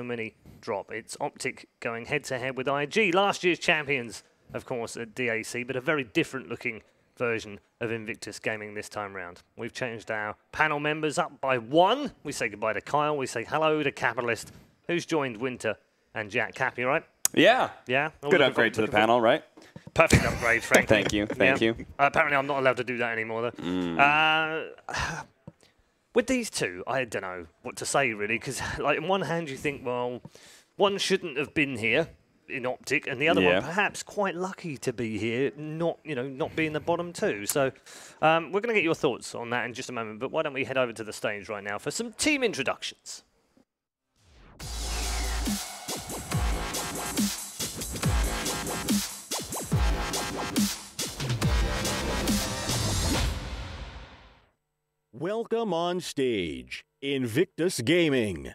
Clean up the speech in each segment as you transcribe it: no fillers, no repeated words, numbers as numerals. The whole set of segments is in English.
so many drop. It's Optic going head-to-head with IG, last year's champions, of course, at DAC, but a very different-looking version of Invictus Gaming this time round. We've changed our panel members up by 1. We say goodbye to Kyle. We say hello to Capitalist, who's joined Winter and Jack. Cap, you right? Yeah. Yeah? Good upgrade to the panel, right? Perfect upgrade, frankly. Thank you. Thank you. Apparently, I'm not allowed to do that anymore, though. With these two, I don't know what to say, really, because like, on one hand, you think, well, one shouldn't have been here in Optic, and the other one perhaps quite lucky to be here, not being the bottom two. So we're going to get your thoughts on that in just a moment, but why don't we head over to the stage right now for some team introductions. Welcome on stage, Invictus Gaming.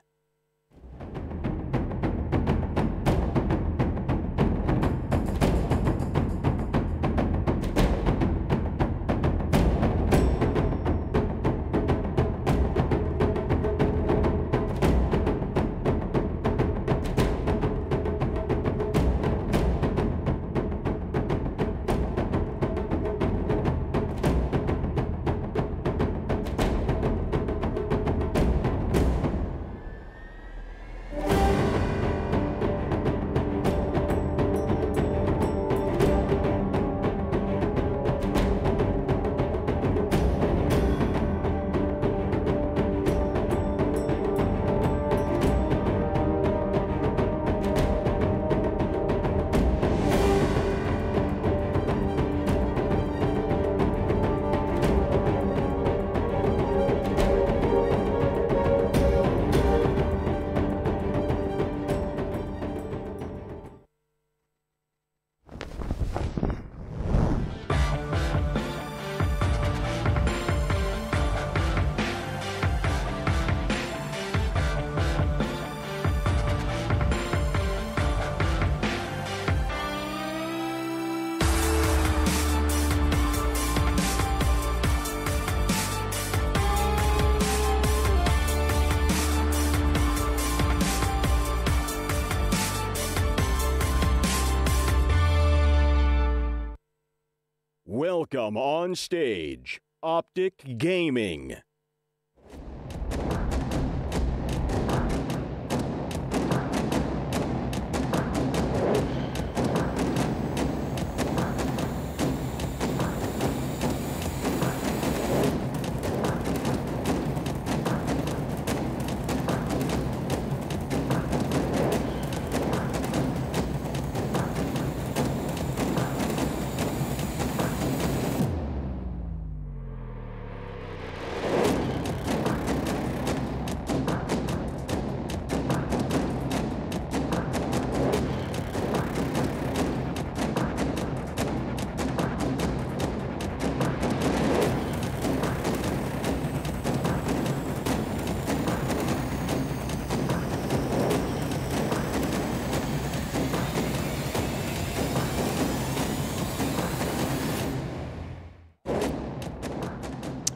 Welcome on stage, Optic Gaming.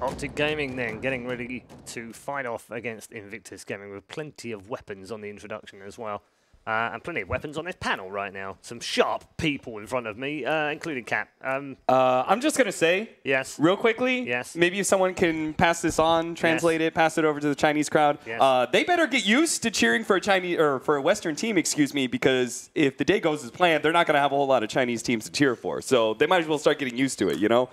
Optic Gaming then getting ready to fight off against Invictus Gaming with plenty of weapons on the introduction as well. And plenty of weapons on this panel right now. Some sharp people in front of me, including Cap. I'm just going to say, real quickly, maybe if someone can pass this on, translate it, pass it over to the Chinese crowd. They better get used to cheering for a Chinese or for a Western team, excuse me, because if the day goes as planned, they're not going to have a whole lot of Chinese teams to cheer for. So they might as well start getting used to it, you know?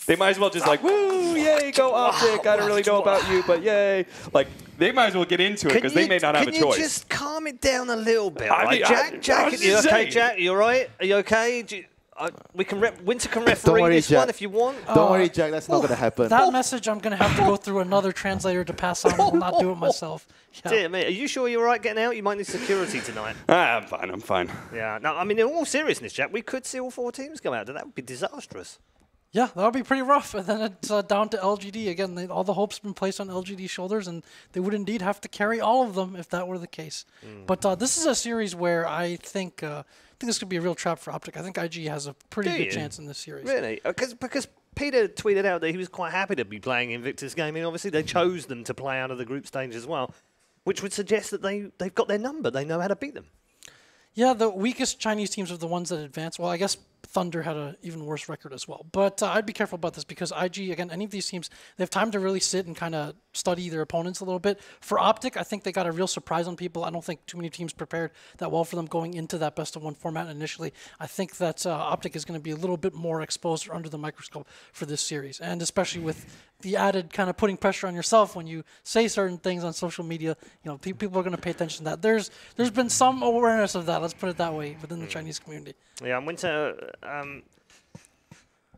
They might as well just like, woo, yay, go Optic. I don't really know about you, but yay. Like, they might as well get into it because they may not have a choice. Can you just calm it down a little bit? Right? Jack, you okay, Jack? You all right? Are you okay? We can Winter can referee this one if you want. Don't worry, Jack. That's not going to happen. That message, I'm going to have to go through another translator to pass on. I will not do it myself. Yeah. Dear me, are you sure you're all right getting out? You might need security tonight. I'm fine. I'm fine. Yeah. No, I mean, in all seriousness, Jack, we could see all 4 teams go out. That would be disastrous. Yeah, that would be pretty rough. And then it's down to LGD. Again, all the hope's been placed on LGD's shoulders, and they would indeed have to carry all of them if that were the case. But this is a series where I think this could be a real trap for Optic. I think IG has a pretty good chance in this series. Really? Because Peter tweeted out that he was quite happy to be playing Invictus Gaming. Obviously, they chose them to play out of the group stage as well. which would suggest that they've got their number. They know how to beat them. Yeah, the weakest Chinese teams are the ones that advance. Well, I guess Thunder had an even worse record as well. But I'd be careful about this because IG, again, any of these teams, they have time to really sit and kind of study their opponents a little bit. For Optic, I think they got a real surprise on people. I don't think too many teams prepared that well for them going into that best-of-1 format initially. I think that Optic is going to be a little bit more exposed or under the microscope for this series, and especially with the added kind of putting pressure on yourself when you say certain things on social media. You know, people are going to pay attention to that. There's been some awareness of that, let's put it that way, within the Chinese community. Yeah, and Winter,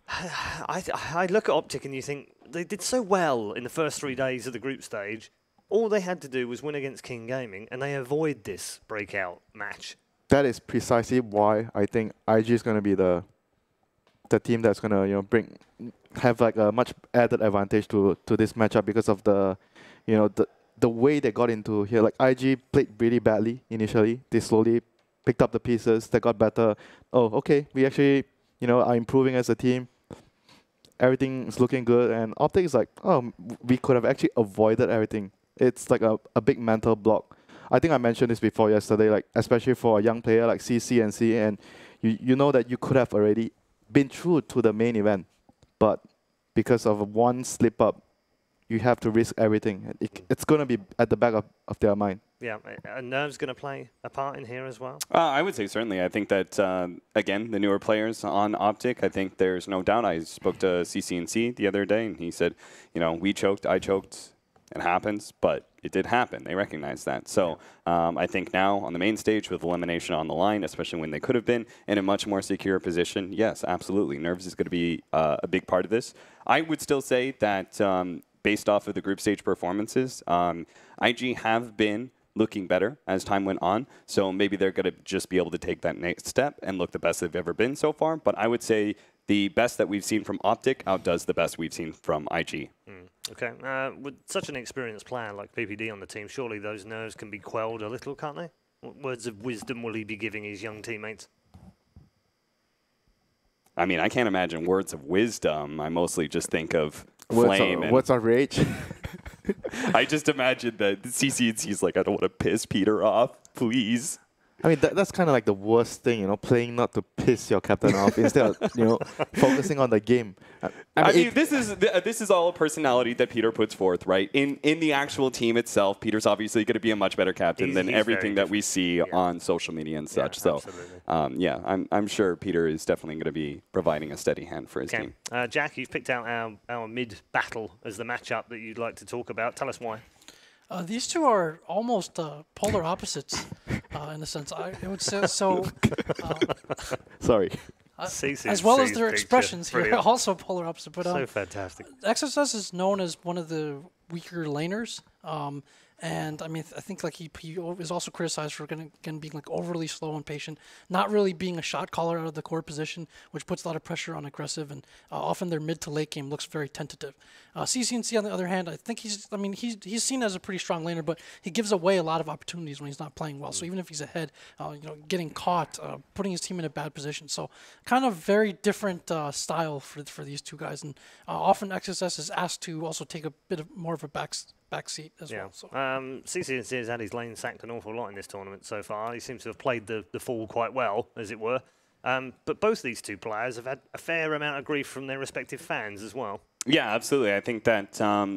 I look at Optic and you think they did so well in the first 3 days of the group stage. All they had to do was win against King Gaming, and they avoid this breakout match. That is precisely why I think IG is going to be the team that's going to have like a much added advantage to this matchup because of the way they got into here. Like IG played really badly initially. They slowly picked up the pieces. They got better. Oh, okay, we actually are improving as a team. Everything is looking good, and Optic is like, oh, we could have actually avoided everything. It's like a big mental block. I think I mentioned this before yesterday, like especially for a young player like CCNC, and you know that you could have already been through to the main event, but because of one slip up, you have to risk everything. It's going to be at the back of their mind. Yeah, and nerves going to play a part in here as well? I would say certainly. I think that, again, the newer players on Optic, I think there's no doubt. I spoke to CCNC the other day, and he said, we choked, I choked. It happens, but it did happen. They recognize that. So I think now on the main stage with elimination on the line, especially when they could have been in a much more secure position, yes, absolutely. Nerves is going to be a big part of this. I would still say that based off of the group stage performances, IG have been looking better as time went on. So maybe they're going to just be able to take that next step and look the best they've ever been so far. But I would say the best that we've seen from Optic outdoes the best we've seen from IG. Okay. With such an experienced player like PPD on the team, surely those nerves can be quelled a little, can't they? What words of wisdom will he be giving his young teammates? I mean, I can't imagine words of wisdom. I mostly just think of flame. Words of rage. I just imagine that CCNC's like, I don't want to piss Peter off, please. I mean, that's kind of like the worst thing, playing not to piss your captain off instead of, focusing on the game. I mean this is all a personality that Peter puts forth, right? In the actual team itself, Peter's obviously going to be a much better captain than everything that we see on social media and such. So, yeah, I'm sure Peter is definitely going to be providing a steady hand for his team. Jack, you've picked out our mid-battle as the matchup that you'd like to talk about. Tell us why. These two are almost polar opposites in a sense. I would say so. Sorry. As well as their expressions here, also polar opposite. But so fantastic. XSS is known as one of the weaker laners. And I mean, I think like he is also criticized for being like overly slow and patient, not really being a shot caller out of the core position, which puts a lot of pressure on aggressive, and often their mid to late game looks very tentative. CCNC on the other hand, I think he's seen as a pretty strong laner, but he gives away a lot of opportunities when he's not playing well. So even if he's ahead, getting caught, putting his team in a bad position. So kind of very different style for these two guys, and often XSS is asked to also take a bit more of a backseat as well. So. CCNC has had his lane sacked an awful lot in this tournament so far. He seems to have played the fall quite well, as it were. But both these two players have had a fair amount of grief from their respective fans as well. Yeah, absolutely. I think that,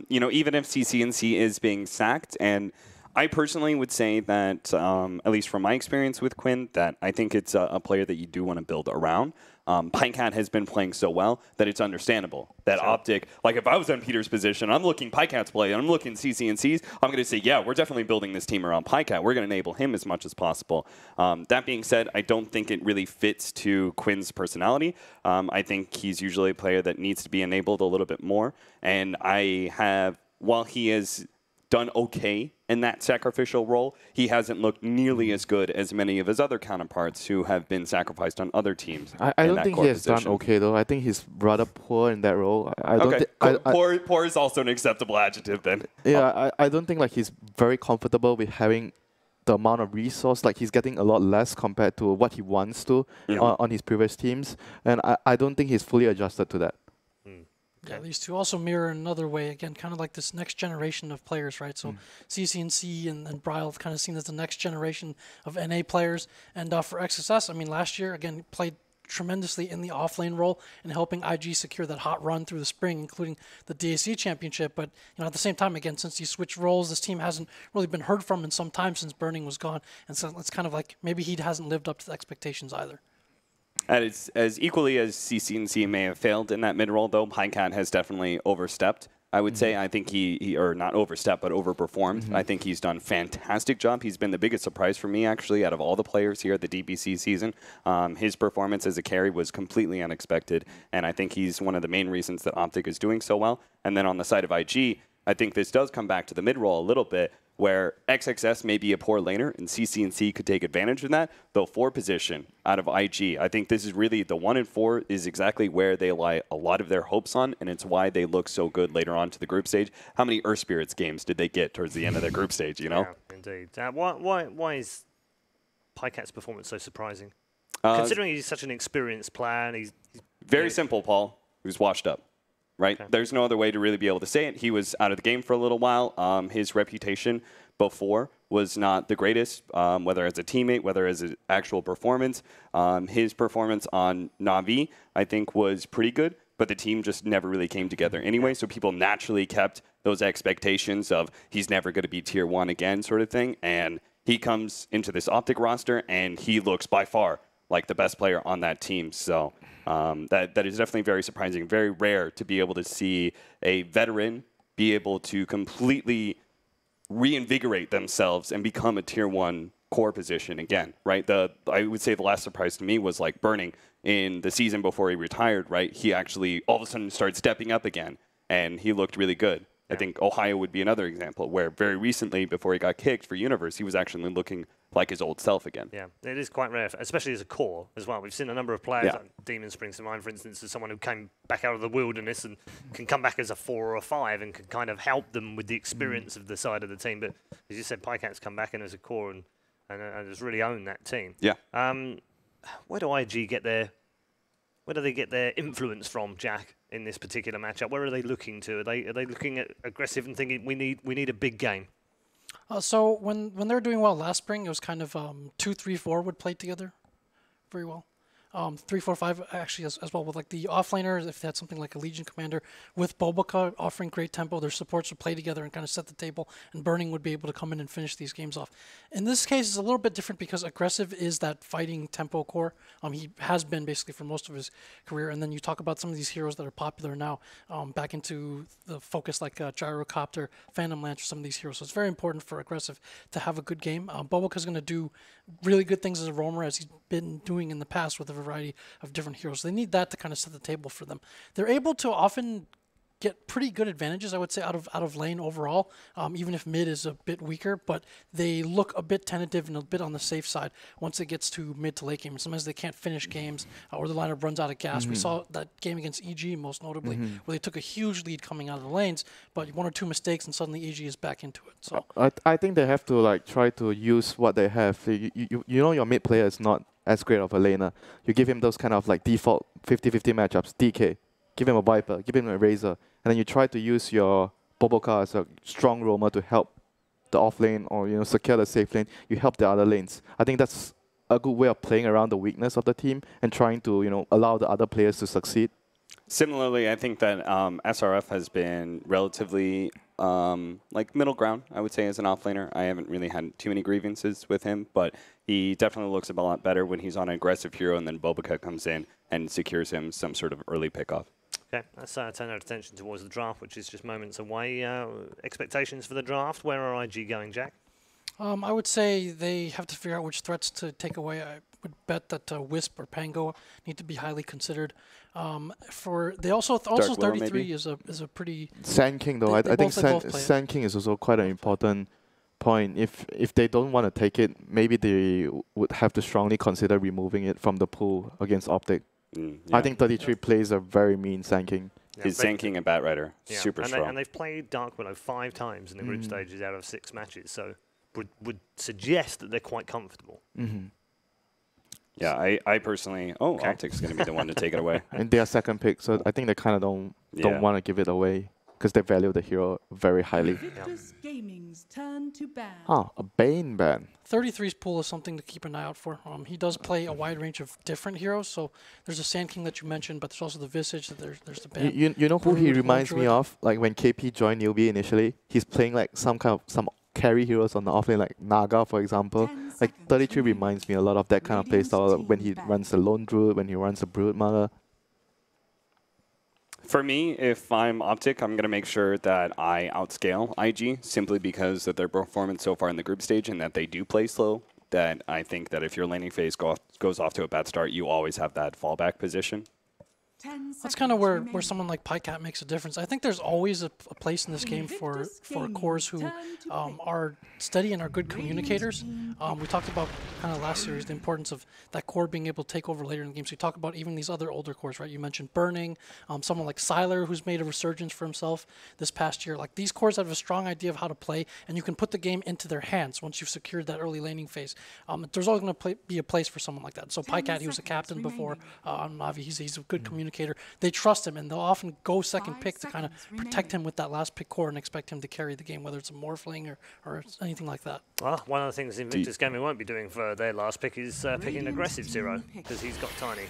even if CCNC is being sacked, and I personally would say that, at least from my experience with Quinn, that I think it's a player that you do want to build around. PikeCat has been playing so well that it's understandable that Optic, like if I was in Peter's position, I'm looking PikeCat's play, and I'm looking CCNC's, I'm going to say, yeah, we're definitely building this team around PikeCat. We're going to enable him as much as possible. That being said, I don't think it really fits to Quinn's personality. I think he's usually a player that needs to be enabled a little bit more. And while he has done okay in that sacrificial role, he hasn't looked nearly as good as many of his other counterparts who have been sacrificed on other teams. I don't think he has done okay, though. I think he's rather poor in that role. Poor is also an acceptable adjective, then. Yeah, I don't think like he's very comfortable with having the amount of resource. Like he's getting a lot less compared to what he wants to on his previous teams. And I don't think he's fully adjusted to that. Yeah, these two also mirror in another way, again, kind of like this next generation of players, right? So CCNC and Brile kind of seen as the next generation of NA players. And for XSS, I mean, last year, again, played tremendously in the offlane role and helping IG secure that hot run through the spring, including the DAC championship. But at the same time, again, since he switched roles, this team hasn't really been heard from in some time since Burning was gone. And so it's kind of like maybe he hasn't lived up to the expectations either. As equally as CCNC may have failed in that mid role, though, Pycat has definitely overstepped. I would say I think he or not overstepped, but overperformed. I think he's done a fantastic job. He's been the biggest surprise for me, actually, out of all the players here at the DBC season. His performance as a carry was completely unexpected, and I think he's one of the main reasons that Optic is doing so well. And then on the side of IG, I think this does come back to the mid role a little bit, where XXS may be a poor laner, and CCNC could take advantage of that. Though 4 position out of IG, I think this is really the 1 and 4 is exactly where they lie a lot of their hopes on, and it's why they look so good later on to the group stage. How many Earth Spirits games did they get towards the end of their group stage, you know? Yeah, indeed. Why is Pycat's performance so surprising? Considering he's such an experienced player, and he's very simple, Paul. He was washed up. Right? Okay. There's no other way to really be able to say it. He was out of the game for a little while. His reputation before was not the greatest, whether as a teammate, whether as an actual performance. His performance on Na'Vi, I think, was pretty good, but the team just never really came together anyway, so people naturally kept those expectations of he's never going to be tier 1 again sort of thing, and he comes into this Optic roster, and he looks by far like the best player on that team. So that is definitely very surprising, very rare to be able to see a veteran be able to completely reinvigorate themselves and become a tier 1 core position again, right? I would say the last surprise to me was like Burning in the season before he retired, right? He actually all of a sudden started stepping up again, and he looked really good. I think Ohio would be another example where very recently, before he got kicked for Universe, he was actually looking like his old self again. Yeah, it is quite rare, especially as a core as well. We've seen a number of players, like Demon springs to mind, for instance, as someone who came back out of the wilderness and can come back as a 4 or a 5 and can kind of help them with the experience of the side of the team. But as you said, Pycat's come back in as a core and has really owned that team. Yeah. Where do IG get their... Where do they get their influence from, Jack, in this particular matchup? Where are they looking to? Are they looking at aggressive and thinking we need a big game? So when they were doing well last spring, it was kind of 2-3-4 would play together very well. 3-4-5 actually as well with like the offlaners, if they had something like a Legion Commander with Boboka offering great tempo, their supports would play together and kind of set the table, and Burning would be able to come in and finish these games off. In this case, it's a little bit different because Aggressive is that fighting tempo core. He has been basically for most of his career, and then you talk about some of these heroes that are popular now, back into the focus like Gyrocopter, Phantom Lancer, some of these heroes. So it's very important for Aggressive to have a good game. Boboka's going to do really good things as a roamer, as he's been doing in the past with a variety of different heroes. They need that to kind of set the table for them. They're able to often get pretty good advantages, I would say, out of lane overall, even if mid is a bit weaker, but they look a bit tentative and a bit on the safe side once it gets to mid to late game. Sometimes they can't finish games or the lineup runs out of gas. We saw that game against EG most notably, where they took a huge lead coming out of the lanes, but 1 or 2 mistakes and suddenly EG is back into it. So I think they have to like try to use what they have. You know your mid player is not as great of a laner. You give him those kind of like default 50-50 matchups, DK. Give him a Viper, give him a Razor, and then you try to use your Boboka as a strong roamer to help the off lane or secure the safe lane. You help the other lanes. I think that's a good way of playing around the weakness of the team and trying to allow the other players to succeed. Similarly, I think that SRF has been relatively like middle ground, I would say, as an offlaner. I haven't really had too many grievances with him, but he definitely looks a lot better when he's on an aggressive hero and then Boboka comes in and secures him some sort of early pickoff. Okay, let's turn our attention towards the draft, which is just moments away. Expectations for the draft, where are IG going, Jack? I would say they have to figure out which threats to take away. I would bet that Wisp or Pango need to be highly considered. They also 33 is a pretty Sand King though. I think Sand King is also quite an important point. If they don't want to take it, maybe they would have to strongly consider removing it from the pool against Optic. Yeah. I think 33 plays a very mean Sand King. Yeah, his Sand King and Bat Rider, super strong. And they've played Dark Willow 5 times in the group stages out of 6 matches, so would suggest that they're quite comfortable. Yeah, I personally... Oh, Optic's going to be the one to take it away. And they are second pick, so I think they kind of don't want to give it away because they value the hero very highly. Invictus Gaming's turn to ban. A Bane ban. 33's pool is something to keep an eye out for. He does play a wide range of different heroes, so there's a Sand King that you mentioned, but there's also the Visage, there's the ban. You know who he reminds me of? Like when KP joined Newbie initially, he's playing like some carry heroes on the offlane, like Naga, for example. Like 33 reminds me a lot of that kind of playstyle when he runs the Lone Druid, when he runs the Brood Mother. For me, if I'm Optic, I'm going to make sure that I outscale IG simply because of their performance so far in the group stage and that they do play slow. That I think that if your laning phase goes off to a bad start, you always have that fallback position. That's kind of where someone like PyCat makes a difference. I think there's always a place in this game for cores who are steady and are good communicators. We talked about kind of last series the importance of that core being able to take over later in the game. So you talk about even these other older cores, right? You mentioned Burning, someone like Sylar who's made a resurgence for himself this past year. Like these cores have a strong idea of how to play, and you can put the game into their hands once you've secured that early laning phase. There's always going to be a place for someone like that. So PyCat, he was a captain before on Navi. He's a good communicator. They trust him, and they'll often go second pick to kind of protect him with that last pick core and expect him to carry the game, whether it's a Morphling or anything like that. Well, one of the things Invictus Gaming won't be doing for their last pick is picking aggressive Zero, because he's got Tiny.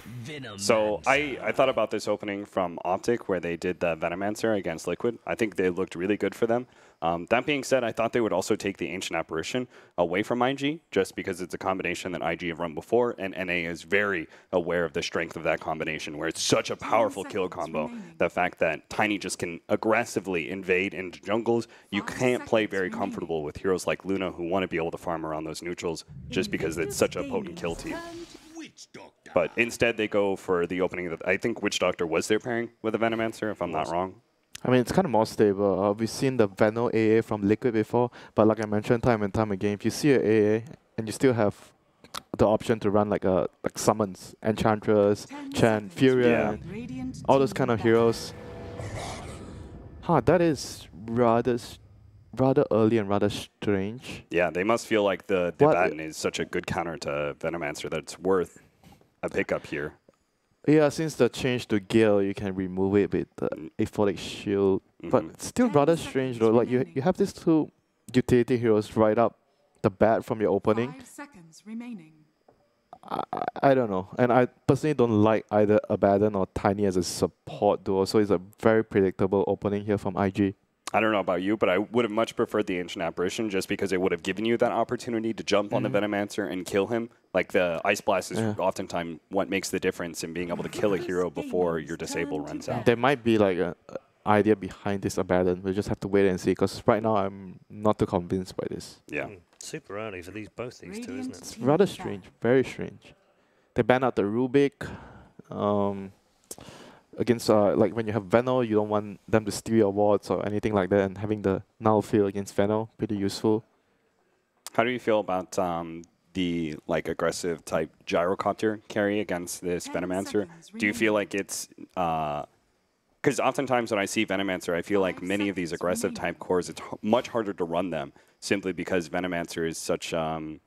So I thought about this opening from Optic where they did the Venomancer against Liquid. I think they looked really good for them. That being said, I thought they would also take the Ancient Apparition away from IG, just because it's a combination that IG have run before, and NA is very aware of the strength of that combination, where it's such a powerful kill combo. The fact that Tiny just can aggressively invade into jungles, you can't play very comfortable with heroes like Luna who want to be able to farm around those neutrals, just because it's such a potent kill team. But instead, they go for the opening that I think Witch Doctor was their pairing with a Venomancer, if I'm not wrong. I mean, it's kind of more stable. We've seen the Veno AA from Liquid before, but like I mentioned time and time again, if you see an AA and you still have the option to run like summons, Enchantress, Chan, Furia, all those kind of heroes. That is rather early and rather strange. Yeah, they must feel like the Baton is such a good counter to Venomancer that it's worth a pickup here. Yeah, since the change to Gale, you can remove it with the Aphotic Shield. But it's still rather strange though. Like you have these two utility heroes right up the bat from your opening. 5 seconds remaining. I don't know. And I personally don't like either Abaddon or Tiny as a support duo. So it's a very predictable opening here from IG. I don't know about you, but I would have much preferred the Ancient Apparition just because it would have given you that opportunity to jump on the Venomancer and kill him. Like the Ice Blast is oftentimes what makes the difference in being able to kill a hero before your disable runs out. There might be like an idea behind this Abaddon. We'll just have to wait and see, because right now I'm not too convinced by this. Yeah. Super early for both these two, isn't it? It's rather strange, very strange. They ban out the Rubik. Against like when you have Veno, you don't want them to steal your wards or anything like that, and having the null field against Veno, pretty useful. How do you feel about the aggressive type gyrocopter carry against this Venomancer? Do you feel like it's because oftentimes when I see Venomancer, I feel like many of these aggressive type cores, it's much harder to run them simply because Venomancer is such an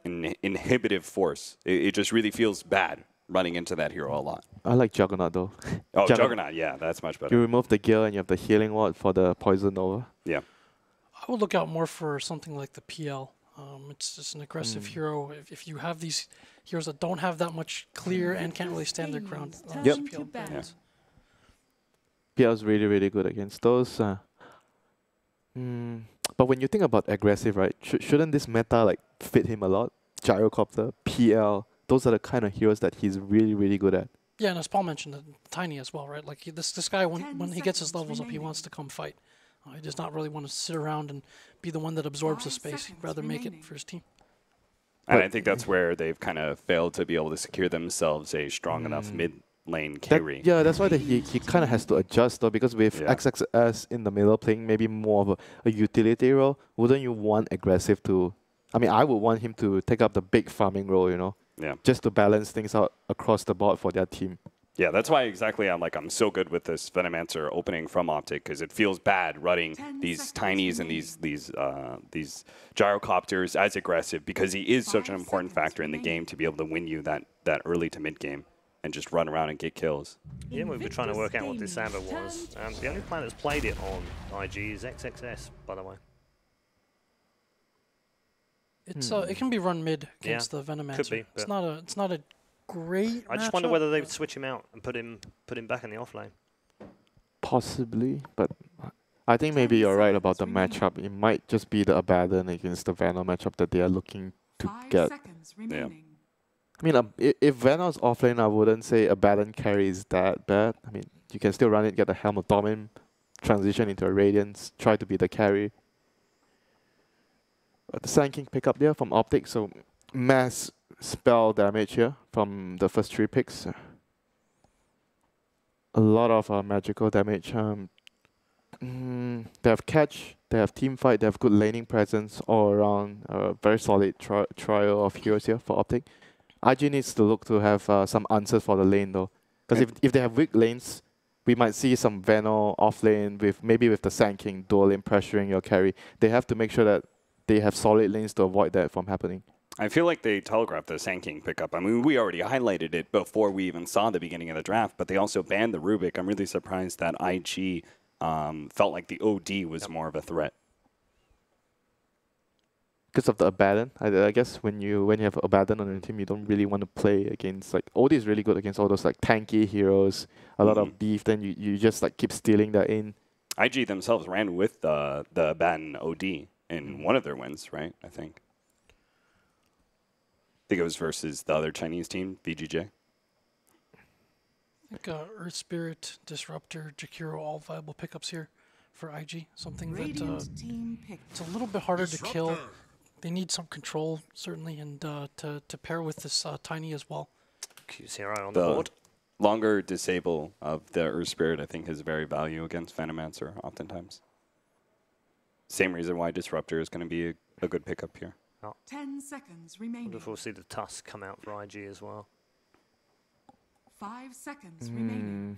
inhibitive force. It just really feels bad running into that hero a lot. I like Juggernaut though. Oh, Juggernaut, yeah, that's much better. You remove the Gale and you have the healing ward for the Poison Nova. Yeah. I would look out more for something like the PL. It's just an aggressive hero. If you have these heroes that don't have that much clear and can't really stand their ground, PL is really, really good against those. But when you think about aggressive, right, shouldn't this meta like fit him a lot? Gyrocopter, PL, those are the kind of heroes that he's really, really good at. Yeah, and as Paul mentioned, Tiny as well, right? Like this guy, when he gets his levels up, he wants to come fight. He does not really want to sit around and be the one that absorbs the space. He'd rather make it for his team. And I think that's where they've kind of failed to be able to secure themselves a strong enough mid lane carry. That's why he kind of has to adjust though, because with XXS in the middle playing maybe more of a utility role, wouldn't you want aggressive to... I mean, I would want him to take up the big farming role, you know? Yeah. Just to balance things out across the board for their team. Yeah, that's why exactly I'm so good with this Venomancer opening from Optic, because it feels bad running these tinies and these gyrocopters as aggressive, because he is such an important factor in the game to be able to win you that early to mid game and just run around and get kills. Yeah, we were trying to work out what this Samba was. The only player that's played it on IG is XXS, by the way. It's it can be run mid against the Venomancer. Could be, it's not a great. I just wonder whether they would switch him out and put him back in the off lane. Possibly, but I think maybe you're right about the matchup. It might just be the Abaddon against the Venom matchup that they are looking to get. Yeah. I mean, if Venom's offlane, I wouldn't say Abaddon carry is that bad. I mean, you can still run it, get the Helm of Domin, transition into a Radiance, try to be the carry. The Sand King pick up there from Optic, so mass spell damage here from the first 3 picks. A lot of magical damage. They have catch, they have team fight, they have good laning presence all around. Very solid trio of heroes here for Optic. IG needs to look to have some answers for the lane though, because if they have weak lanes, we might see some Veno off lane with maybe with the Sand King dual lane pressuring your carry. They have to make sure that they have solid lanes to avoid that from happening. I feel like they telegraphed the Sand King pickup. I mean, we already highlighted it before we even saw the beginning of the draft, but they also banned the Rubik. I'm really surprised that IG felt like the OD was more of a threat. Because of the Abaddon, I guess when you have Abaddon on your team, you don't really want to play against OD is really good against all those tanky heroes, a lot of beef. Then you just keep stealing that in. IG themselves ran with the Abaddon OD in one of their wins, right? I think it was versus the other Chinese team, VGJ. I think Earth Spirit, Disruptor, Jakiro, all viable pickups here for IG. Something that it's a little bit harder to kill. They need some control, certainly, and to pair with this Tiny as well. Q0 on the board. Longer disable of the Earth Spirit, I think, has very value against Venomancer oftentimes. Same reason why Disruptor is going to be a good pickup here. 10 seconds remaining. I wonder if we'll see the Tusk come out for IG as well. 5 seconds remaining.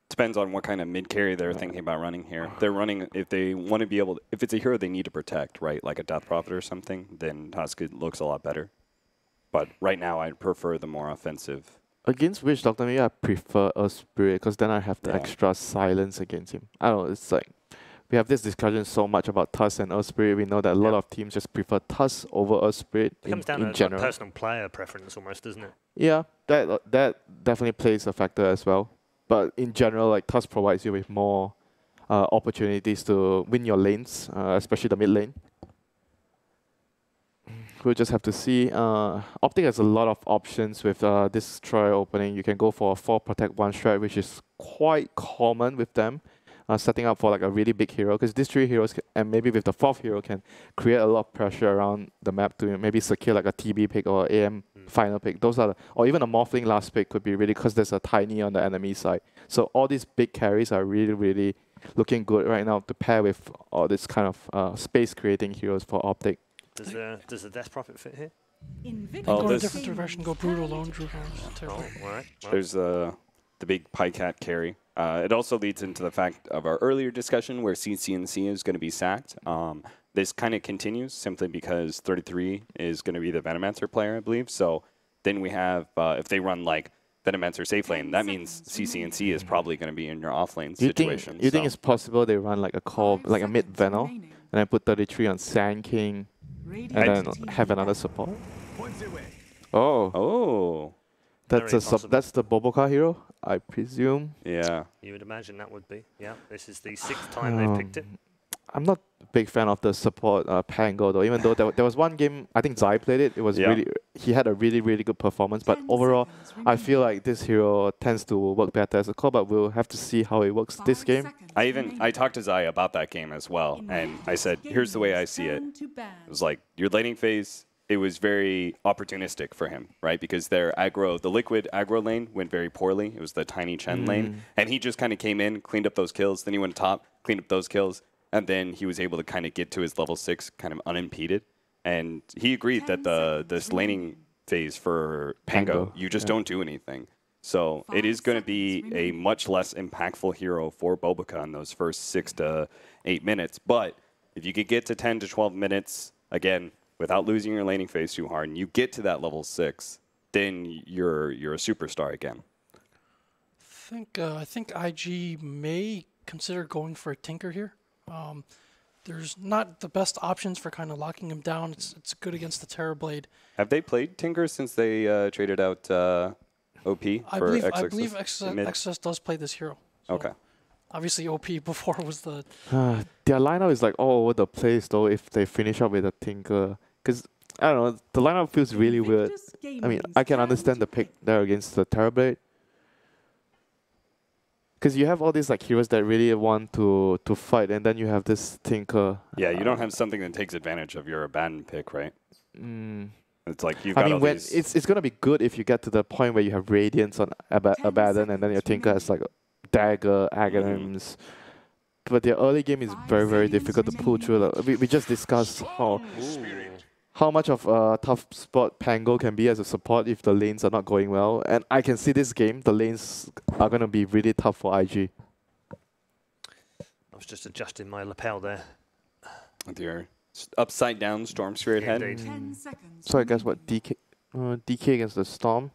Depends on what kind of mid carry they're thinking about running here. They're running, if they want to be able to, if it's a hero they need to protect, right, like a Death Prophet or something, then Tusk looks a lot better. But right now, I'd prefer the more offensive. Against Witch Doctor, maybe I prefer a Spirit, because then I have the extra silence against him. I don't know, it's we have this discussion so much about Tusk and Earth Spirit. We know that a lot of teams just prefer Tusk over Earth Spirit in general. It comes down to personal player preference almost, doesn't it? Yeah, that definitely plays a factor as well. But in general, Tusk provides you with more opportunities to win your lanes, especially the mid lane. We'll just have to see. Optic has a lot of options with this trial opening. You can go for a 4 protect 1 strat, which is quite common with them. Setting up for a really big hero, because these 3 heroes and maybe with the 4th hero can create a lot of pressure around the map to maybe secure a TB pick or AM final pick. Those are or even a Morphling last pick could be really, because there's a Tiny on the enemy side. So all these big carries are really looking good right now to pair with all this kind of space creating heroes for Optic. Does the Death Prophet fit here? Go in a different direction. Go brutal lone. All right. There's the big Pycat carry. It also leads into the fact of our earlier discussion where CCNC is going to be sacked. This kind of continues simply because 33 is going to be the Venomancer player, I believe. So then we have, if they run Venomancer safe lane, that means CCNC is probably going to be in your off lane situation. You think it's possible they run a mid Veno, and then put 33 on Sand King, and then have another support? Oh. That's the Boboka hero, I presume. Yeah. You would imagine that would be. Yeah. This is the 6th time they picked it. I'm not a big fan of the support Pango though. Even though there was one game, I think Zai played it. It was he had a really good performance. But overall, I feel like this hero tends to work better as a core. But we'll have to see how it works this game. I talked to Zai about that game as well, and I said, here's the way I see it. It was your laning phase. It was very opportunistic for him, right? Because their aggro, the liquid aggro lane went very poorly. It was the tiny Chen lane. And he just kind of came in, cleaned up those kills. Then he went top, cleaned up those kills. And then he was able to kind of get to his level 6 kind of unimpeded. And he agreed that this laning phase for Pango, you just don't do anything. So it is going to be a much less impactful hero for Bobica in those first 6 to 8 minutes. But if you could get to 10 to 12 minutes, again, without losing your laning phase too hard, and you get to that level 6, then you're a superstar again. I think IG may consider going for a Tinker here. There's not the best options for kind of locking him down. It's good against the Terrorblade. Have they played Tinker since they traded out OP? I believe XS does play this hero. So okay. Obviously, OP before was the... Their lineup is like all over the place, though, if they finish up with a Tinker. Because, I don't know, the lineup feels really weird. I mean, I can understand the pick there against the Terrorblade. Because you have all these like heroes that really want to fight, and then you have this Tinker. Yeah, you don't have something that takes advantage of your abandoned pick, right? It's like you've got I mean, when it's gonna be good if you get to the point where you have Radiance on Abaddon, and then your Tinker has like Dagger, Aghanims. But the early game is very, very difficult to pull through. We just discussed how much of a tough spot Pango can be as a support if the lanes are not going well. And I can see this game, the lanes are going to be really tough for IG. I was just adjusting my lapel there. With your upside down Storm Spirit head. 10 seconds. So I guess what, DK against the Storm?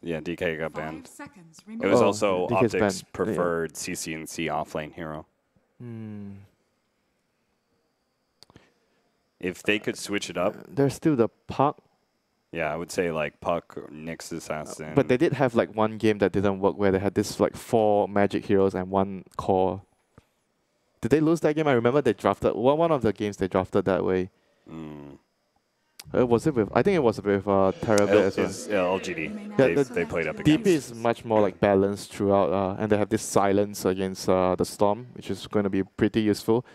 Yeah, DK got 5 banned. seconds It remaining. was also DK's Optic's banned. preferred CC&C offlane hero. If they could switch it up. There's still the Puck. Yeah, I would say like Puck or Nyx Assassin. But they did have like one game that didn't work where they had this like 4 magic heroes and 1 core. Did they lose that game? I remember they drafted one of the games they drafted that way. Was it with? I think it was with Terrorblade as well. LGD. Yeah, they played up against. DP is much more like balanced throughout, and they have this silence against the Storm, which is going to be pretty useful.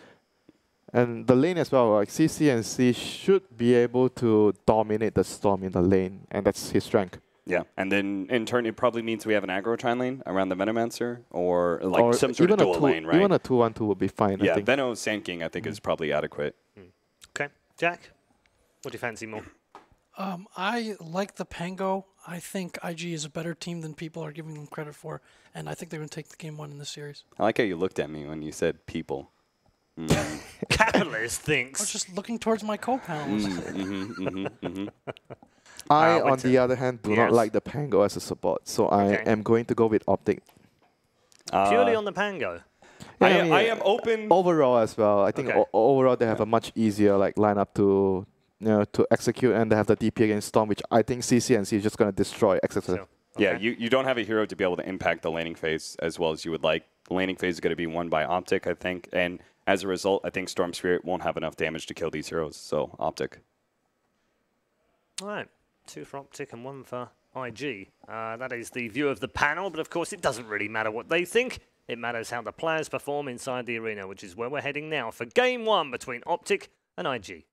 And the lane as well, like CC&C should be able to dominate the Storm in the lane, and that's his strength. Yeah, and then in turn, it probably means we have an aggro Trine lane around the Venomancer, or like some sort of dual lane, right? Even a 2-1-2 would be fine, yeah, I think. Veno Sand King, I think, is probably adequate. Okay. Jack, what do you fancy more? I like the Pango. I think IG is a better team than people are giving them credit for, and I think they're going to take the game 1 in this series. I like how you looked at me when you said people. Capitalist thinks. I was just looking towards my co-panelists. I, on the other hand, do not like the Pango as a support, so I am going to go with Optic. Purely on the Pango? I am open. Overall as well. I think overall they have a much easier like lineup to to execute, and they have the DP against Storm, which I think CC&C is just going to destroy. Sure. Yeah, you don't have a hero to be able to impact the laning phase as well as you would like. The laning phase is going to be won by Optic, I think, and as a result, I think Storm Spirit won't have enough damage to kill these heroes, so Optic. All right, 2 for Optic and 1 for IG. That is the view of the panel, but of course it doesn't really matter what they think. It matters how the players perform inside the arena, which is where we're heading now for Game 1 between Optic and IG.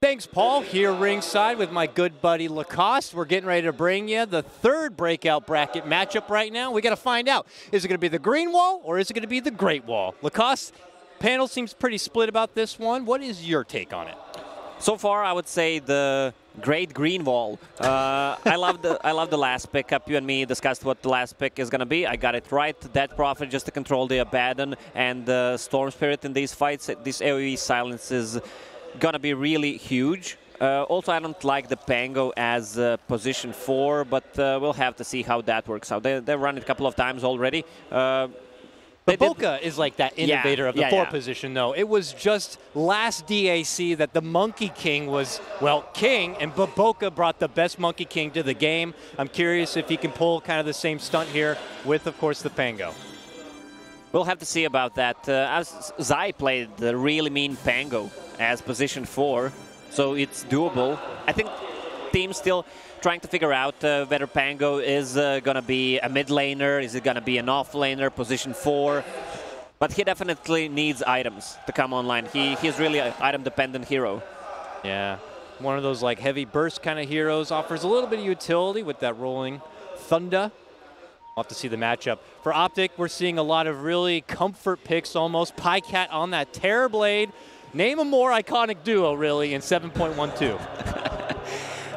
Thanks, Paul. Here ringside with my good buddy Lacoste. We're getting ready to bring you the 3rd breakout bracket matchup right now. We got to find out, is it going to be the green wall or is it going to be the great wall? Lacoste, panel seems pretty split about this one. What is your take on it? So far, I would say the great green wall. I love the last pickup. You and me discussed what the last pick is going to be. I got it right. Death Prophet just to control the Abaddon and the Storm Spirit in these fights. This AoE silence is going to be really huge. Also, I don't like the Pango as position 4, but we'll have to see how that works out. They've run it a couple of times already. Boca is like that innovator of the 4 position, though. It was just last DAC that the Monkey King was, well, king, and Boca brought the best Monkey King to the game. I'm curious if he can pull kind of the same stunt here with, of course, the Pango. We'll have to see about that. As Zai played the really mean Pango as position 4, so it's doable. I think team's still trying to figure out whether Pango is going to be a mid laner, is it going to be an off laner, position 4. But he definitely needs items to come online. He's really an item-dependent hero. Yeah, one of those like heavy burst kind of heroes, offers a little bit of utility with that rolling thunder. We'll have to see the matchup. For Optic, we're seeing a lot of really comfort picks almost. Pycat on that Terrorblade. Name a more iconic duo, really, in 7.12.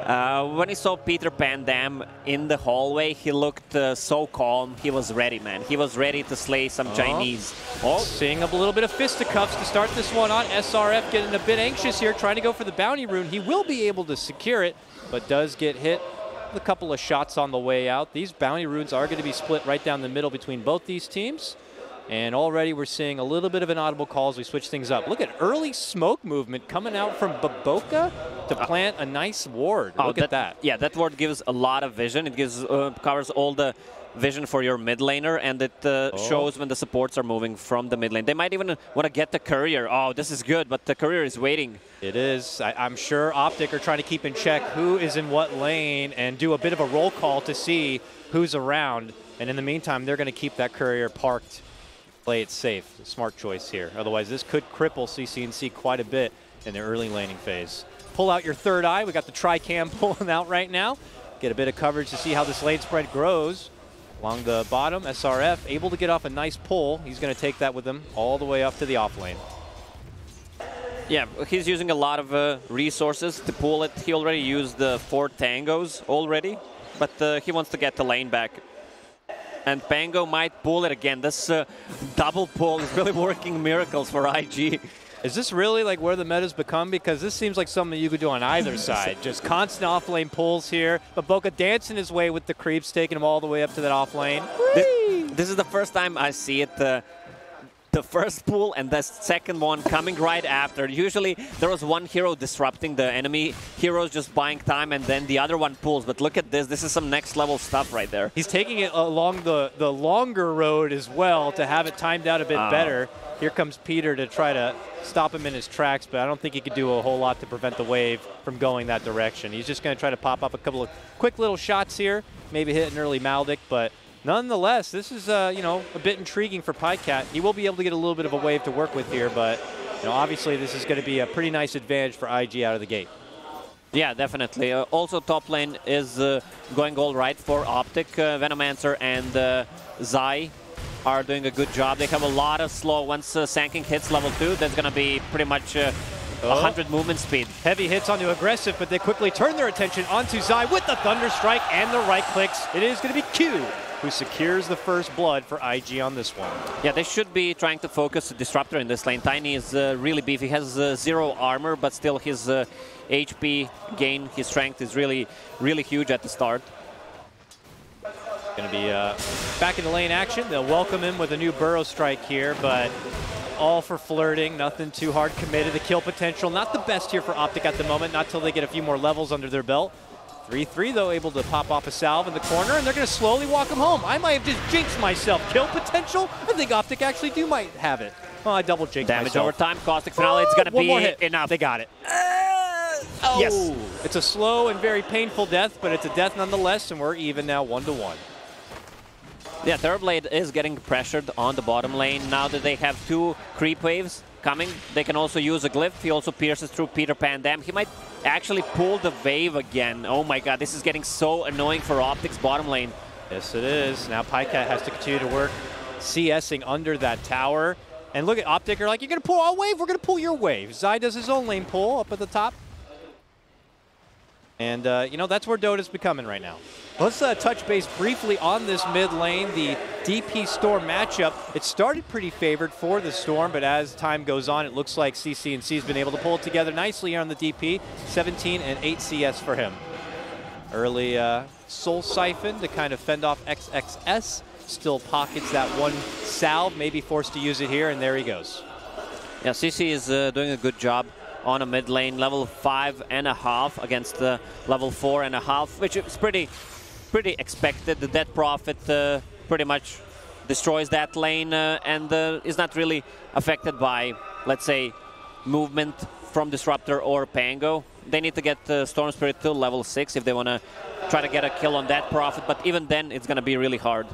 When he saw Peter Pan Dam in the hallway, he looked so calm. He was ready, man. He was ready to slay some Chinese. Seeing a little bit of fisticuffs to start this one on. SRF getting a bit anxious here, trying to go for the bounty rune. He will be able to secure it, but does get hit with a couple of shots on the way out. These bounty runes are going to be split right down the middle between both these teams. And already we're seeing a little bit of an audible call as we switch things up. Look at early smoke movement coming out from Baboka to plant a nice ward. Look at that. Yeah, that ward gives a lot of vision. It gives covers all the vision for your mid laner, and it shows when the supports are moving from the mid lane. They might even want to get the courier. Oh, this is good, but the courier is waiting. It is. I'm sure Optic are trying to keep in check who is in what lane and do a bit of a roll call to see who's around. And in the meantime, they're going to keep that courier parked. Play it safe. A smart choice here. Otherwise, this could cripple CCNC quite a bit in the early laning phase. Pull out your third eye. We got the tri-cam pulling out right now. Get a bit of coverage to see how this lane spread grows. Along the bottom, SRF able to get off a nice pull. He's going to take that with him all the way up to the off lane. Yeah, he's using a lot of resources to pull it. He already used the 4 tangos already, but he wants to get the lane back. And Pango might pull it again. This double pull is really working miracles for IG. Is this really like where the meta's become? Because this seems like something you could do on either side. Just constant off-lane pulls here. But Boca dancing his way with the creeps, taking him all the way up to that off-lane. This is the first time I see it. The first pull and the second one coming right after. Usually there was one hero disrupting the enemy heroes, just buying time, and then the other one pulls. But look at this. This is some next level stuff right there. He's taking it along the longer road as well to have it timed out a bit better. Here comes Peter to try to stop him in his tracks, but I don't think he could do a whole lot to prevent the wave from going that direction. He's just going to try to pop up a couple of quick little shots here, maybe hit an early Maldic, but nonetheless, this is a bit intriguing for PyCat. He will be able to get a little bit of a wave to work with here, but obviously this is going to be a pretty nice advantage for IG out of the gate. Yeah, definitely. Also, top lane is going all right for Optic. Venomancer and Zai are doing a good job. They have a lot of slow. Once Sanking hits level 2, that's going to be pretty much 100 movement speed. Heavy hits onto aggressive, but they quickly turn their attention onto Zai with the Thunder Strike and the right clicks. It is going to be Q who secures the first blood for IG on this one. Yeah, they should be trying to focus the Disruptor in this lane. Tiny is really beefy. He has 0 armor, but still his HP gain, his strength is really, really huge at the start. Going to be back in the lane action. They'll welcome him with a new Burrow Strike here, but all for flirting, nothing too hard committed. The kill potential, not the best here for Optic at the moment, not till they get a few more levels under their belt. 3-3 though, able to pop off a salve in the corner, and they're going to slowly walk him home. I might have just jinxed myself. Kill potential? I think Optic actually might have it. Well, I double jinxed myself. Damage over time, Caustic Finale, it's going to be enough. They got it. Yes. It's a slow and very painful death, but it's a death nonetheless, and we're even now 1-1. Yeah, Thurblade is getting pressured on the bottom lane. Now that they have 2 creep waves coming, they can also use a glyph. He also pierces through Peter Pan Dam. He might actually pull the wave again. Oh my god, this is getting so annoying for Optic's bottom lane. Yes, it is. Now PyCat has to continue to work CSing under that tower. And look at Optic are like, you're going to pull our wave? We're going to pull your wave. Zai does his own lane pull up at the top. And, that's where Dota's becoming right now. Let's touch base briefly on this mid lane, the DP Storm matchup. It started pretty favored for the Storm, but as time goes on, it looks like CCNC's been able to pull it together nicely here on the DP. 17 and 8 CS for him. Early Soul Siphon to kind of fend off XXS. Still pockets that one salve, maybe forced to use it here, and there he goes. Yeah, CC is doing a good job on a mid lane, level 5.5 against the level 4.5, which is pretty expected. The Death Prophet pretty much destroys that lane and is not really affected by, let's say, movement from Disruptor or Pango. They need to get Storm Spirit to level 6 if they want to try to get a kill on that Prophet, but even then it's going to be really hard.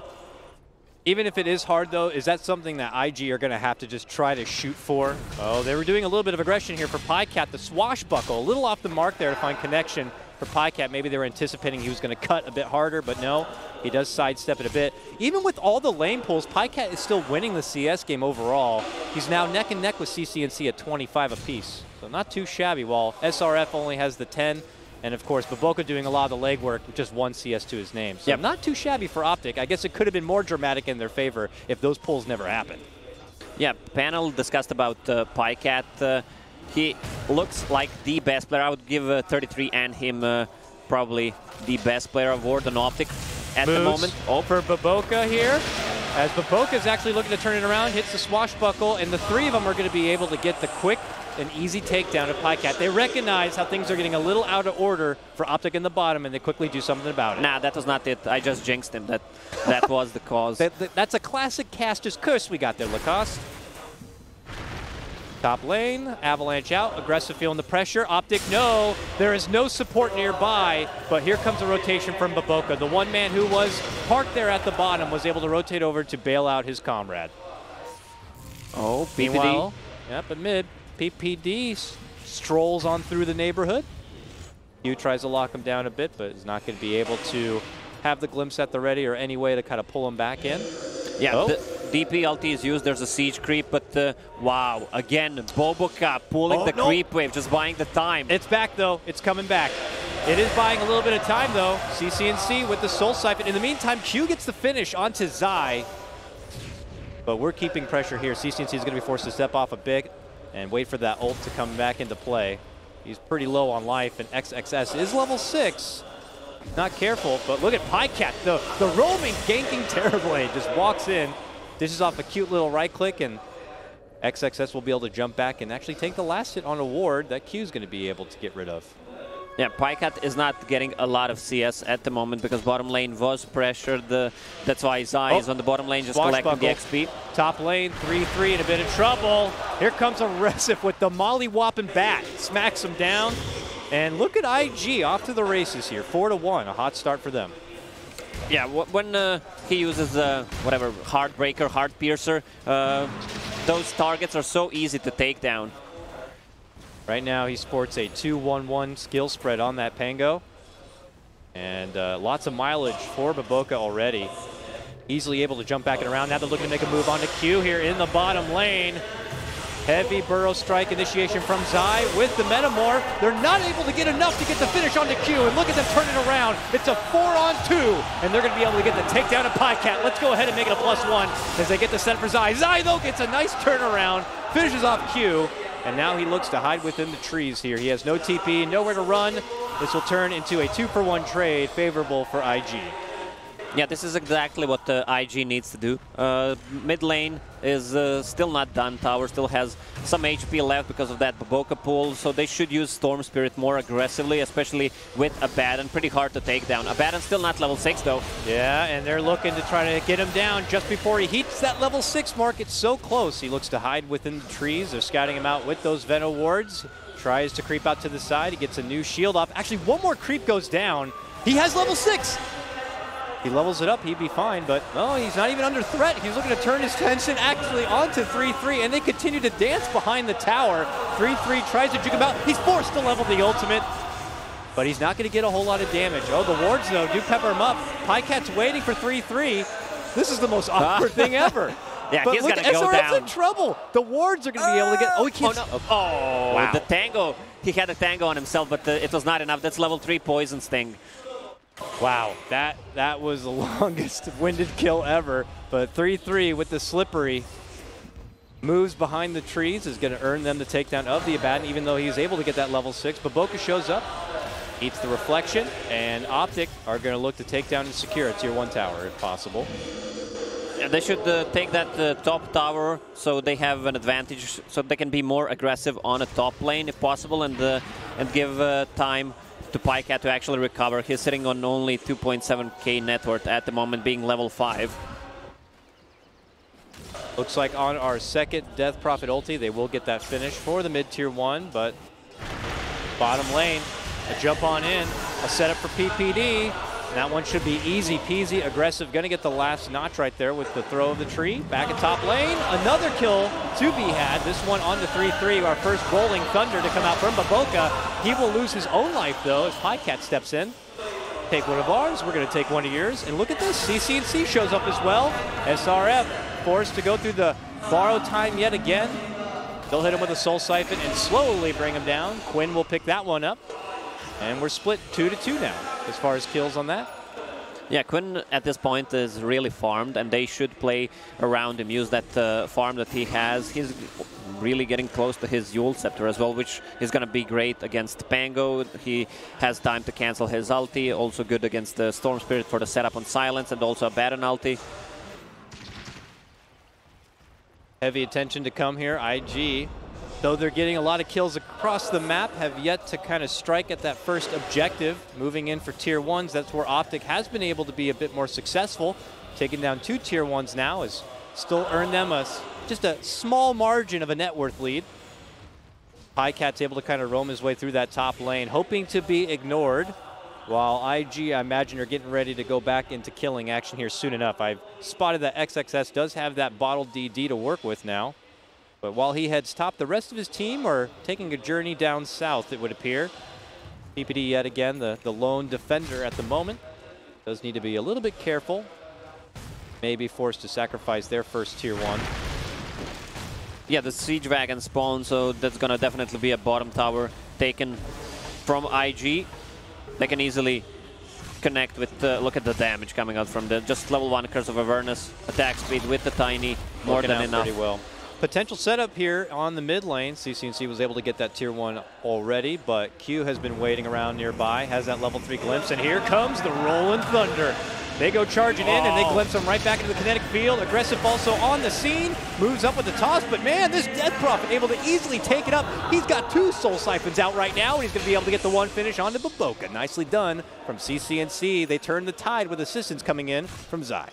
Even if it is hard, though, is that something that IG are going to have to just try to shoot for? Oh, they were doing a little bit of aggression here for PyCat. The swashbuckle, a little off the mark there to find connection for PyCat. Maybe they were anticipating he was going to cut a bit harder, but no, he does sidestep it a bit. Even with all the lane pulls, PyCat is still winning the CS game overall. He's now neck and neck with CCNC at 25 apiece. So not too shabby, while SRF only has the 10 And of course, Baboka doing a lot of the legwork with just one CS to his name. So not too shabby for Optic. I guess it could have been more dramatic in their favor if those pulls never happened. Yeah, panel discussed about PyCat. He looks like the best player. I would give 33 and him probably the best player award on Optic at the moment. Oh, for Baboka here. As Baboka is actually looking to turn it around, hits the swashbuckle, and the three of them are going to be able to get the quick and easy takedown of PyCat. They recognize how things are getting a little out of order for Optic in the bottom, and they quickly do something about it. Nah, that was not it. I just jinxed him. That was the cause. That's a classic caster's curse we got there, Lacoste. Top lane, Avalanche out, aggressive feeling the pressure. Optic, no, there is no support nearby, but here comes a rotation from Baboka. The one man who was parked there at the bottom was able to rotate over to bail out his comrade. Oh, PPD. Meanwhile, yep, at mid, PPD strolls on through the neighborhood. Q tries to lock him down a bit, but is not going to be able to have the glimpse at the ready or any way to kind of pull him back in. Yeah, the DP ulti is used. There's a siege creep, but wow, again, Baboka pulling the creep wave, just buying the time. It's back, though. It's coming back. It is buying a little bit of time, though. CCNC with the Soul Siphon. In the meantime, Q gets the finish onto Zai. But we're keeping pressure here. CCNC is going to be forced to step off a bit and wait for that ult to come back into play. He's pretty low on life, and XXS is level 6. Not careful, but look at PyCat. The roaming, ganking Terrorblade just walks in, dishes off a cute little right click, and XXS will be able to jump back and actually take the last hit on a ward that Q's going to be able to get rid of. Yeah, PyCat is not getting a lot of CS at the moment because bottom lane was pressured. That's why Zai is on the bottom lane just collecting the XP. Top lane, 3-3 in a bit of trouble. Here comes Aggressive with the molly-whopping bat. Smacks him down. And look at IG off to the races here. 4-1, a hot start for them. Yeah, when he uses whatever, Heartbreaker, Heart Piercer, those targets are so easy to take down. Right now he sports a 2-1-1 skill spread on that Pango. And lots of mileage for Baboka already. Easily able to jump back and around. Now they're looking to make a move onto Q here in the bottom lane. Heavy burrow strike initiation from Zai with the Metamorph. They're not able to get enough to get the finish onto Q, and look at them turn it around. It's a 4-on-2, and they're going to be able to get the takedown of PyCat. Let's go ahead and make it a +1 as they get the set for Zai. Zai, though, gets a nice turnaround, finishes off Q, and now he looks to hide within the trees here. He has no TP, nowhere to run. This will turn into a 2-for-1 trade, favorable for IG. Yeah, this is exactly what IG needs to do. Mid lane is still not done. Tower still has some HP left because of that Baboka pull, so they should use Storm Spirit more aggressively, especially with Abaddon. Pretty hard to take down. Abaddon's still not level 6, though. Yeah, and they're looking to try to get him down just before he hits that level 6 mark. It's so close. He looks to hide within the trees. They're scouting him out with those Venom wards. Tries to creep out to the side. He gets a new shield off. Actually, one more creep goes down. He has level 6. He levels it up, he'd be fine, but no, he's not even under threat. He's looking to turn his tension actually onto 3-3, and they continue to dance behind the tower. 3-3 tries to juke him out. He's forced to level the ultimate, but he's not going to get a whole lot of damage. Oh, the wards, though, do pepper him up. PyCat's waiting for 3-3. This is the most awkward thing ever. Yeah, but he's look, going to go down. SRF's in trouble. The wards are going to be able to get... Oh, he can't... Oh, no. Oh, wow. The Tango. He had a Tango on himself, but it was not enough. That's level 3 Poison Sting. Wow, that was the longest winded kill ever. But 3-3 with the Slippery. Moves behind the trees is going to earn them the takedown of the Abaddon, even though he's able to get that level 6. Baboka shows up, eats the Reflection, and Optic are going to look to take down and secure a Tier 1 tower if possible. Yeah, they should take that top tower so they have an advantage, so they can be more aggressive on a top lane if possible, and give time to PyCat to actually recover. He's sitting on only 2.7k net worth at the moment, being level 5. Looks like on our second Death Prophet ulti, they will get that finish for the mid-tier 1, but bottom lane, a jump on in, a setup for PPD. That one should be easy peasy. Aggressive gonna get the last notch right there with the throw of the tree. Back at top lane, another kill to be had. This one on the 3-3, our first Rolling Thunder to come out from Baboka. He will lose his own life though as PyCat steps in. Take one of ours, we're gonna take one of yours. And look at this, CCNC shows up as well. SRF forced to go through the borrow time yet again. They'll hit him with a Soul Siphon and slowly bring him down. Quinn will pick that one up. And we're split 2-2 now as far as kills on that. Yeah, Quinn at this point is really farmed, and they should play around him, use that farm that he has. He's really getting close to his Yule Scepter as well, which is going to be great against Pango. He has time to cancel his ulti, also good against the Storm Spirit for the setup on Silence, and also a Baron ulti. Heavy attention to come here. IG, though they're getting a lot of kills across the map, have yet to kind of strike at that first objective. Moving in for tier 1s, that's where Optic has been able to be a bit more successful. Taking down 2 tier 1s now has still earned them just a small margin of a net worth lead. Highcat's able to kind of roam his way through that top lane, hoping to be ignored. While IG, I imagine, are getting ready to go back into killing action here soon enough. I've spotted that XXS does have that bottled DD to work with now. But while he heads top, the rest of his team are taking a journey down south, it would appear. PPD yet again, the lone defender at the moment. Does need to be a little bit careful. May be forced to sacrifice their first tier 1. Yeah, the Siege Wagon spawn, so that's going to definitely be a bottom tower taken from IG. They can easily connect with, look at the damage coming out from the just level 1 Curse of Awareness, attack speed with the Tiny, more than enough. Pretty well. Potential setup here on the mid lane. CCNC was able to get that tier 1 already, but Q has been waiting around nearby, has that level 3 glimpse, and here comes the Rolling Thunder. They go charging in, and they glimpse him right back into the kinetic field. Aggressive also on the scene, moves up with the toss, but man, this Death Prophet able to easily take it up. He's got 2 Soul Siphons out right now, and he's going to be able to get the 1 finish onto Baboka. Nicely done from CCNC. They turn the tide with assistance coming in from Zai.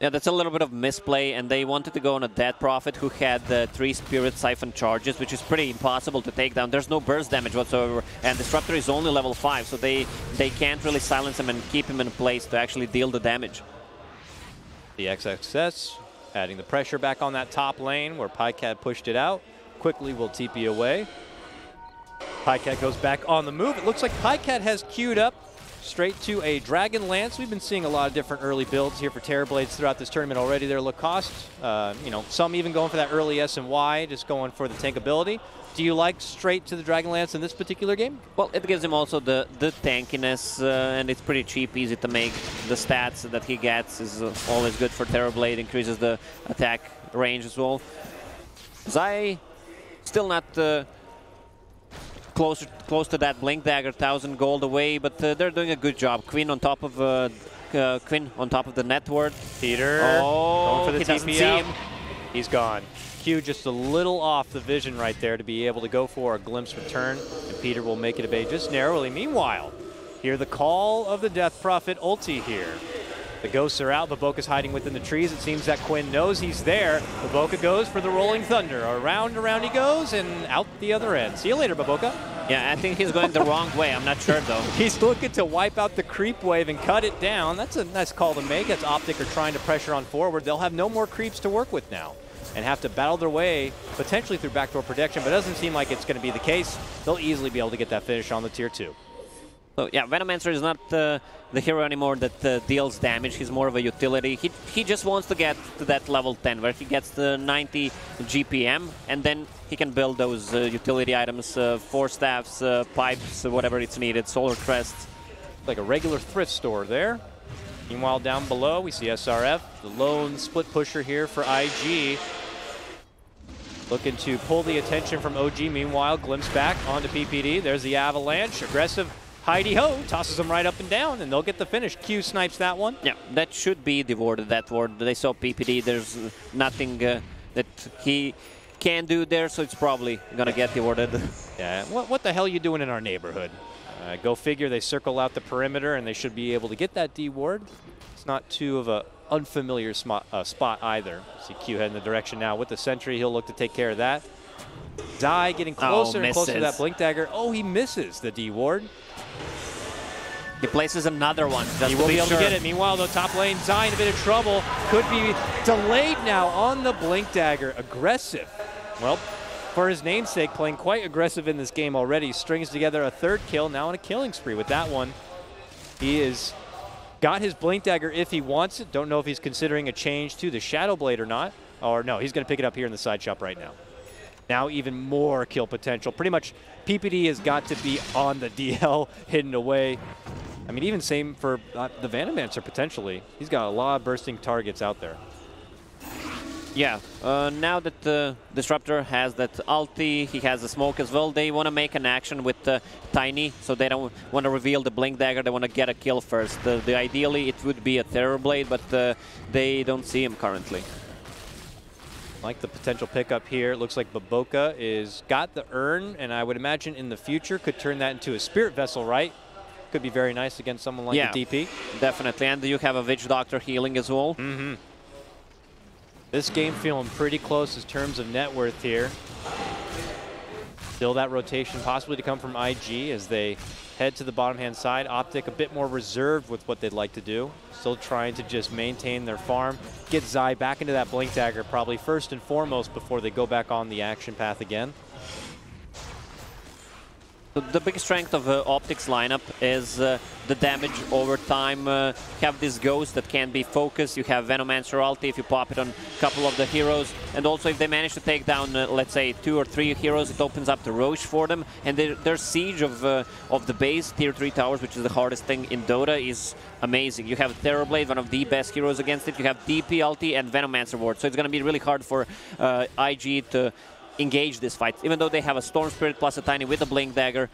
Yeah, that's a little bit of misplay, and they wanted to go on a Dead Prophet who had the 3 Spirit Siphon charges, which is pretty impossible to take down. There's no burst damage whatsoever, and Disruptor is only level 5, so they can't really silence him and keep him in place to actually deal the damage. The XXS adding the pressure back on that top lane where Pycat pushed it out. Quickly will TP away. Pycat goes back on the move. It looks like Pycat has queued up straight to a Dragon Lance. We've been seeing a lot of different early builds here for Terrorblades throughout this tournament already. They're Lacoste, you know, some even going for that early S and Y, just going for the tankability. Do you like straight to the Dragon Lance in this particular game? Well, it gives him also the tankiness, and it's pretty cheap, easy to make. The stats that he gets is always good for Terrorblade, increases the attack range as well. Zai still not close to that Blink Dagger, 1,000 gold away, but they're doing a good job. Quinn on top of the net ward. Peter going for the TP out. He's gone. Q just a little off the vision right there to be able to go for a glimpse return, and Peter will make it evade just narrowly. Meanwhile, hear the call of the Death Prophet ulti here. The ghosts are out. Baboka's hiding within the trees. It seems that Quinn knows he's there. Baboka goes for the Rolling Thunder. Around he goes, and out the other end. See you later, Baboka. Yeah, I think he's going the wrong way. I'm not sure, though. He's looking to wipe out the creep wave and cut it down. That's a nice call to make. That's Optic are trying to pressure on forward. They'll have no more creeps to work with now and have to battle their way potentially through backdoor protection, but it doesn't seem like it's going to be the case. They'll easily be able to get that finish on the tier 2. So yeah, Venomancer is not the hero anymore that deals damage. He's more of a utility. He just wants to get to that level 10 where he gets the 90 GPM, and then he can build those utility items, 4 staffs, pipes, whatever it's needed, solar crests. Like a regular thrift store there. Meanwhile, down below, we see SRF, the lone split pusher here for IG. Looking to pull the attention from OG. Meanwhile, glimpse back onto PPD. There's the avalanche. Aggressive Heidi-ho, tosses them right up and down, and they'll get the finish. Q snipes that one. Yeah, that should be devoted, that ward. They saw PPD. There's nothing that he can do there, so it's probably going to get devoted. Yeah, what the hell are you doing in our neighborhood? Go figure, they circle out the perimeter, and they should be able to get that D ward. It's not too of a unfamiliar spot either. See Q heading the direction now with the sentry. He'll look to take care of that. Zai getting closer and closer to that Blink Dagger. Oh, he misses the D ward. He places another one. He will be able to get it. Meanwhile, the top lane, Zai in a bit of trouble. Could be delayed now on the Blink Dagger. Aggressive. Well, for his namesake, playing quite aggressive in this game already. Strings together a 3rd kill, now on a killing spree with that one. He is got his Blink Dagger if he wants it. Don't know if he's considering a change to the Shadow Blade or not. Or no, he's going to pick it up here in the side shop right now. Now even more kill potential. Pretty much PPD has got to be on the DL, hidden away. I mean, even same for the Vanomancer potentially. He's got a lot of bursting targets out there. Yeah, now that the Disruptor has that ulti, he has the smoke as well, they want to make an action with Tiny, so they don't want to reveal the Blink Dagger, they want to get a kill first. Ideally, it would be a Terrorblade, but they don't see him currently. Like the potential pickup here, it looks like Baboka is got the urn, and I would imagine in the future could turn that into a Spirit Vessel, right? Could be very nice against someone like the DP. Definitely, and you have a Witch Doctor healing as well. Mm-hmm. This game feeling pretty close in terms of net worth here. Still that rotation possibly to come from IG as they head to the bottom-hand side. Optic a bit more reserved with what they'd like to do. Still trying to just maintain their farm. Get Zai back into that Blink Dagger probably first and foremost before they go back on the action path again. The big strength of Optic's lineup is the damage over time. You have this Ghost that can be focused. You have Venomancer ulti if you pop it on a couple of the heroes. And also if they manage to take down, let's say, 2 or 3 heroes, it opens up the Roche for them. And their siege of the base, tier 3 towers, which is the hardest thing in Dota, is amazing. You have Terrorblade, one of the best heroes against it. You have DP ulti and Venomancer ward. So it's going to be really hard for IG to engage this fight, even though they have a Storm Spirit plus a Tiny with a Blink Dagger.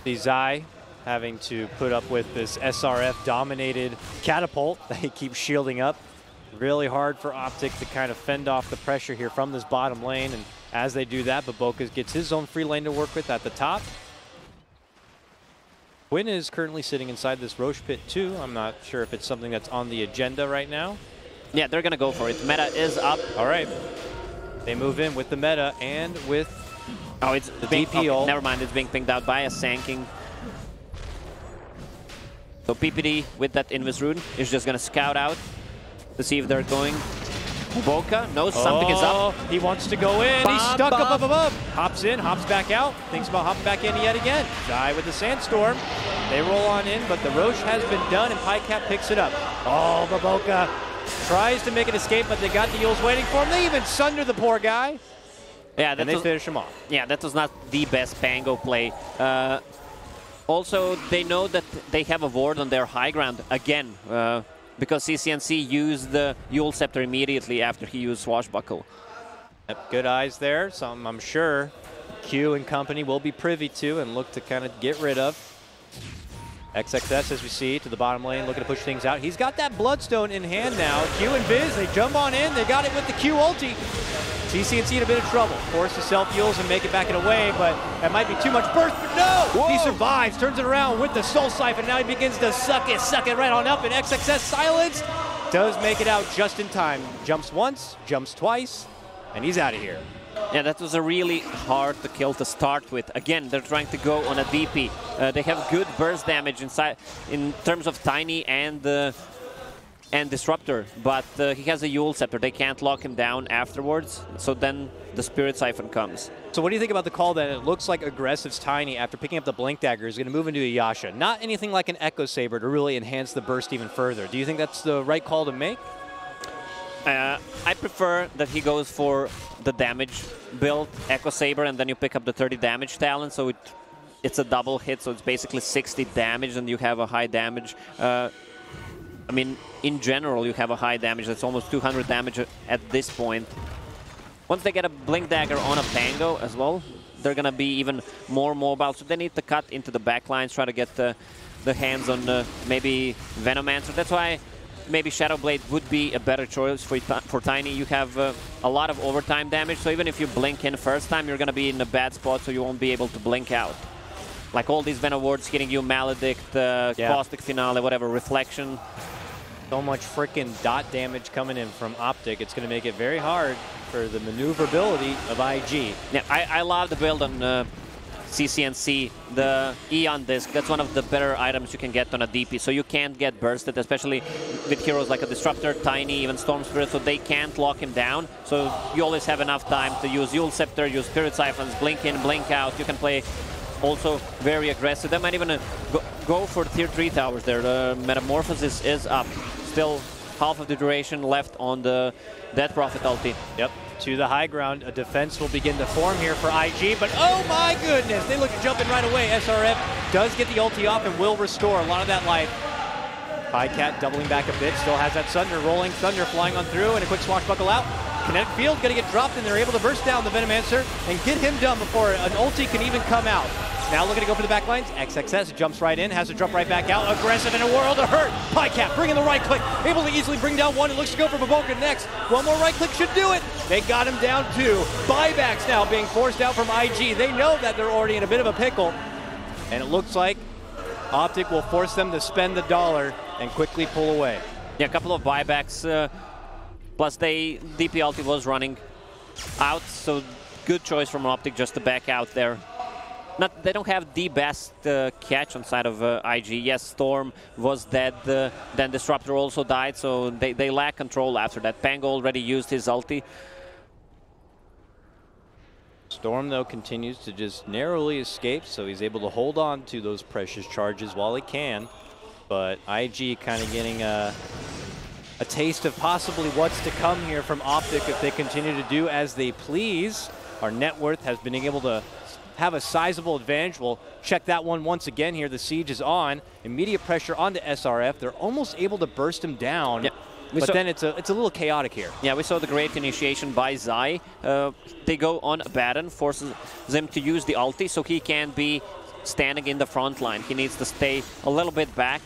The Zai having to put up with this SRF-dominated catapult that he keeps shielding up. Really hard for Optic to kind of fend off the pressure here from this bottom lane, and as they do that, Baboka gets his own free lane to work with at the top. Quinn is currently sitting inside this Roche pit too. I'm not sure if it's something that's on the agenda right now. Yeah, they're going to go for it. Meta is up. All right. They move in with the meta and with it's the DP ult. Never mind, it's being pinged out by a Sanking. So PPD with that Invis rune is just going to scout out to see if they're going. Boca knows something is up. He wants to go in. He's stuck up above. Hops in, hops back out. Thinks about hopping back in yet again. Die with the Sandstorm. They roll on in, but the Roche has been done, and Pycap picks it up. Oh, Baboka tries to make an escape, but they got the Yules waiting for him. They even sunder the poor guy. Yeah, and they finish him off. Yeah, that was not the best Pango play. Also, they know that they have a ward on their high ground again, because CCNC used the Yule Scepter immediately after he used Swashbuckle. Yep, good eyes there. Something I'm sure Q and company will be privy to and look to kind of get rid of. XXS, as we see, to the bottom lane, looking to push things out. He's got that Bloodstone in hand now. Q and Viz, they jump on in. They got it with the Q ulti. CCNC in a bit of trouble. Forced to self-Yules and make it back and away, but that might be too much burst. But no! Whoa. He survives, turns it around with the Soul Siphon. Now he begins to suck it right on up, and XXS silenced. Does make it out just in time. Jumps once, jumps twice, and he's out of here. Yeah, that was a really hard to kill to start with. Again, they're trying to go on a DP. They have good burst damage inside in terms of Tiny and Disruptor, but he has a Yule Scepter. They can't lock him down afterwards, so then the Spirit Siphon comes. So what do you think about the call that it looks like Aggressive's Tiny, after picking up the Blink Dagger, is going to move into a Yasha? Not anything like an Echo Saber to really enhance the burst even further. Do you think that's the right call to make? I prefer that he goes for the damage build, Echo Saber, and then you pick up the 30 damage talent, so it's a double hit, so it's basically 60 damage, and you have a high damage. I mean, in general, you have a high damage. That's almost 200 damage at this point. Once they get a Blink Dagger on a Pango as well, they're going to be even more mobile, so they need to cut into the backlines, try to get the hands on maybe Venomancer. That's why maybe Shadowblade would be a better choice for Tiny. You have a lot of overtime damage, so even if you blink in first time, you're going to be in a bad spot, so you won't be able to blink out. Like all these Venom wards hitting you, Maledict, Caustic Finale, whatever, Reflection. So much freaking dot damage coming in from Optic. It's going to make it very hard for the maneuverability of IG. Yeah, I love the build on CCNC, the Eon Disc. That's one of the better items you can get on a DP. So you can't get bursted, especially with heroes like a Disruptor, Tiny, even Storm Spirit, so they can't lock him down. So you always have enough time to use Yule Scepter, use Spirit Siphons, blink in, blink out. You can play also very aggressive. They might even go for tier 3 towers there. The Metamorphosis is up. Still half of the duration left on the Death Prophet ulti. Yep. to the high ground. A defense will begin to form here for IG, but oh my goodness, they look to jump in right away. SRF does get the ulti off and will restore a lot of that life. PyCat doubling back a bit, still has that Thunder, rolling Thunder flying on through, and a quick swashbuckle out. Kinetic Field going to get dropped, and they're able to burst down the Venomancer and get him done before an ulti can even come out. Now looking to go for the back lines. XXS jumps right in, has to jump right back out. Aggressive in a world of hurt. PyCat bringing the right click, able to easily bring down one. It looks to go for Baboka next. One more right click should do it. They got him down two. Buybacks now being forced out from IG. They know that they're already in a bit of a pickle, and it looks like Optic will force them to spend the dollar and quickly pull away. Yeah, a couple of buybacks. Plus, DP ulti was running out, so good choice from Optic just to back out there. They don't have the best catch on side of IG. Yes, Storm was dead, then Disruptor also died, so they lack control after that. Pango already used his ulti. Storm, though, continues to just narrowly escape, so he's able to hold on to those precious charges while he can. But IG kind of getting a taste of possibly what's to come here from Optic if they continue to do as they please. Our net worth has been able to have a sizable advantage. We'll check that one once again here. The siege is on. Immediate pressure onto SRF. They're almost able to burst him down. Yep. But then it's a little chaotic here. Yeah, we saw the great initiation by Zai. They go on Abaddon, forces them to use the ulti so he can be standing in the front line. He needs to stay a little bit back.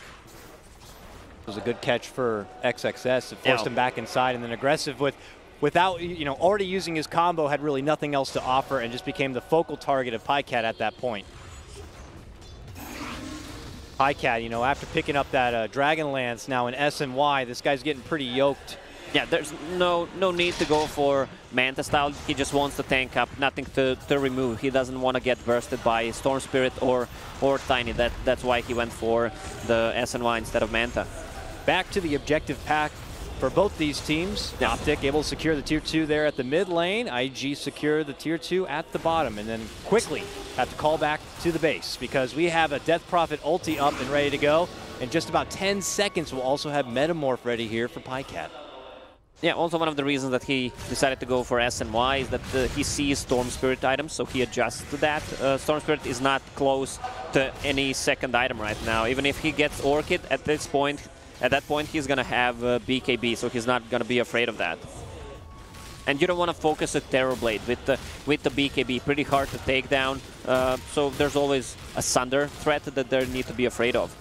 It was a good catch for XXS. It forced him back inside, and then aggressive without, already using his combo, had really nothing else to offer and just became the focal target of PyCat at that point. PyCat, after picking up that Dragon Lance now in SNY, this guy's getting pretty yoked. Yeah, there's no need to go for Manta style. He just wants to tank up, nothing to remove. He doesn't want to get bursted by Storm Spirit or Tiny. That's why he went for the SNY instead of Manta. Back to the objective pack for both these teams. Optic able to secure the tier 2 there at the mid lane. IG secure the tier 2 at the bottom, and then quickly have to call back to the base because we have a Death Prophet ulti up and ready to go. In just about 10 seconds, we'll also have Metamorph ready here for PyCat. Yeah, also one of the reasons that he decided to go for SNY is that he sees Storm Spirit items, so he adjusts to that. Storm Spirit is not close to any second item right now. Even if he gets Orchid at that point he's going to have BKB, so he's not going to be afraid of that. And you don't want to focus a Terrorblade with the BKB. Pretty hard to take down, so there's always a Sunder threat that they need to be afraid of.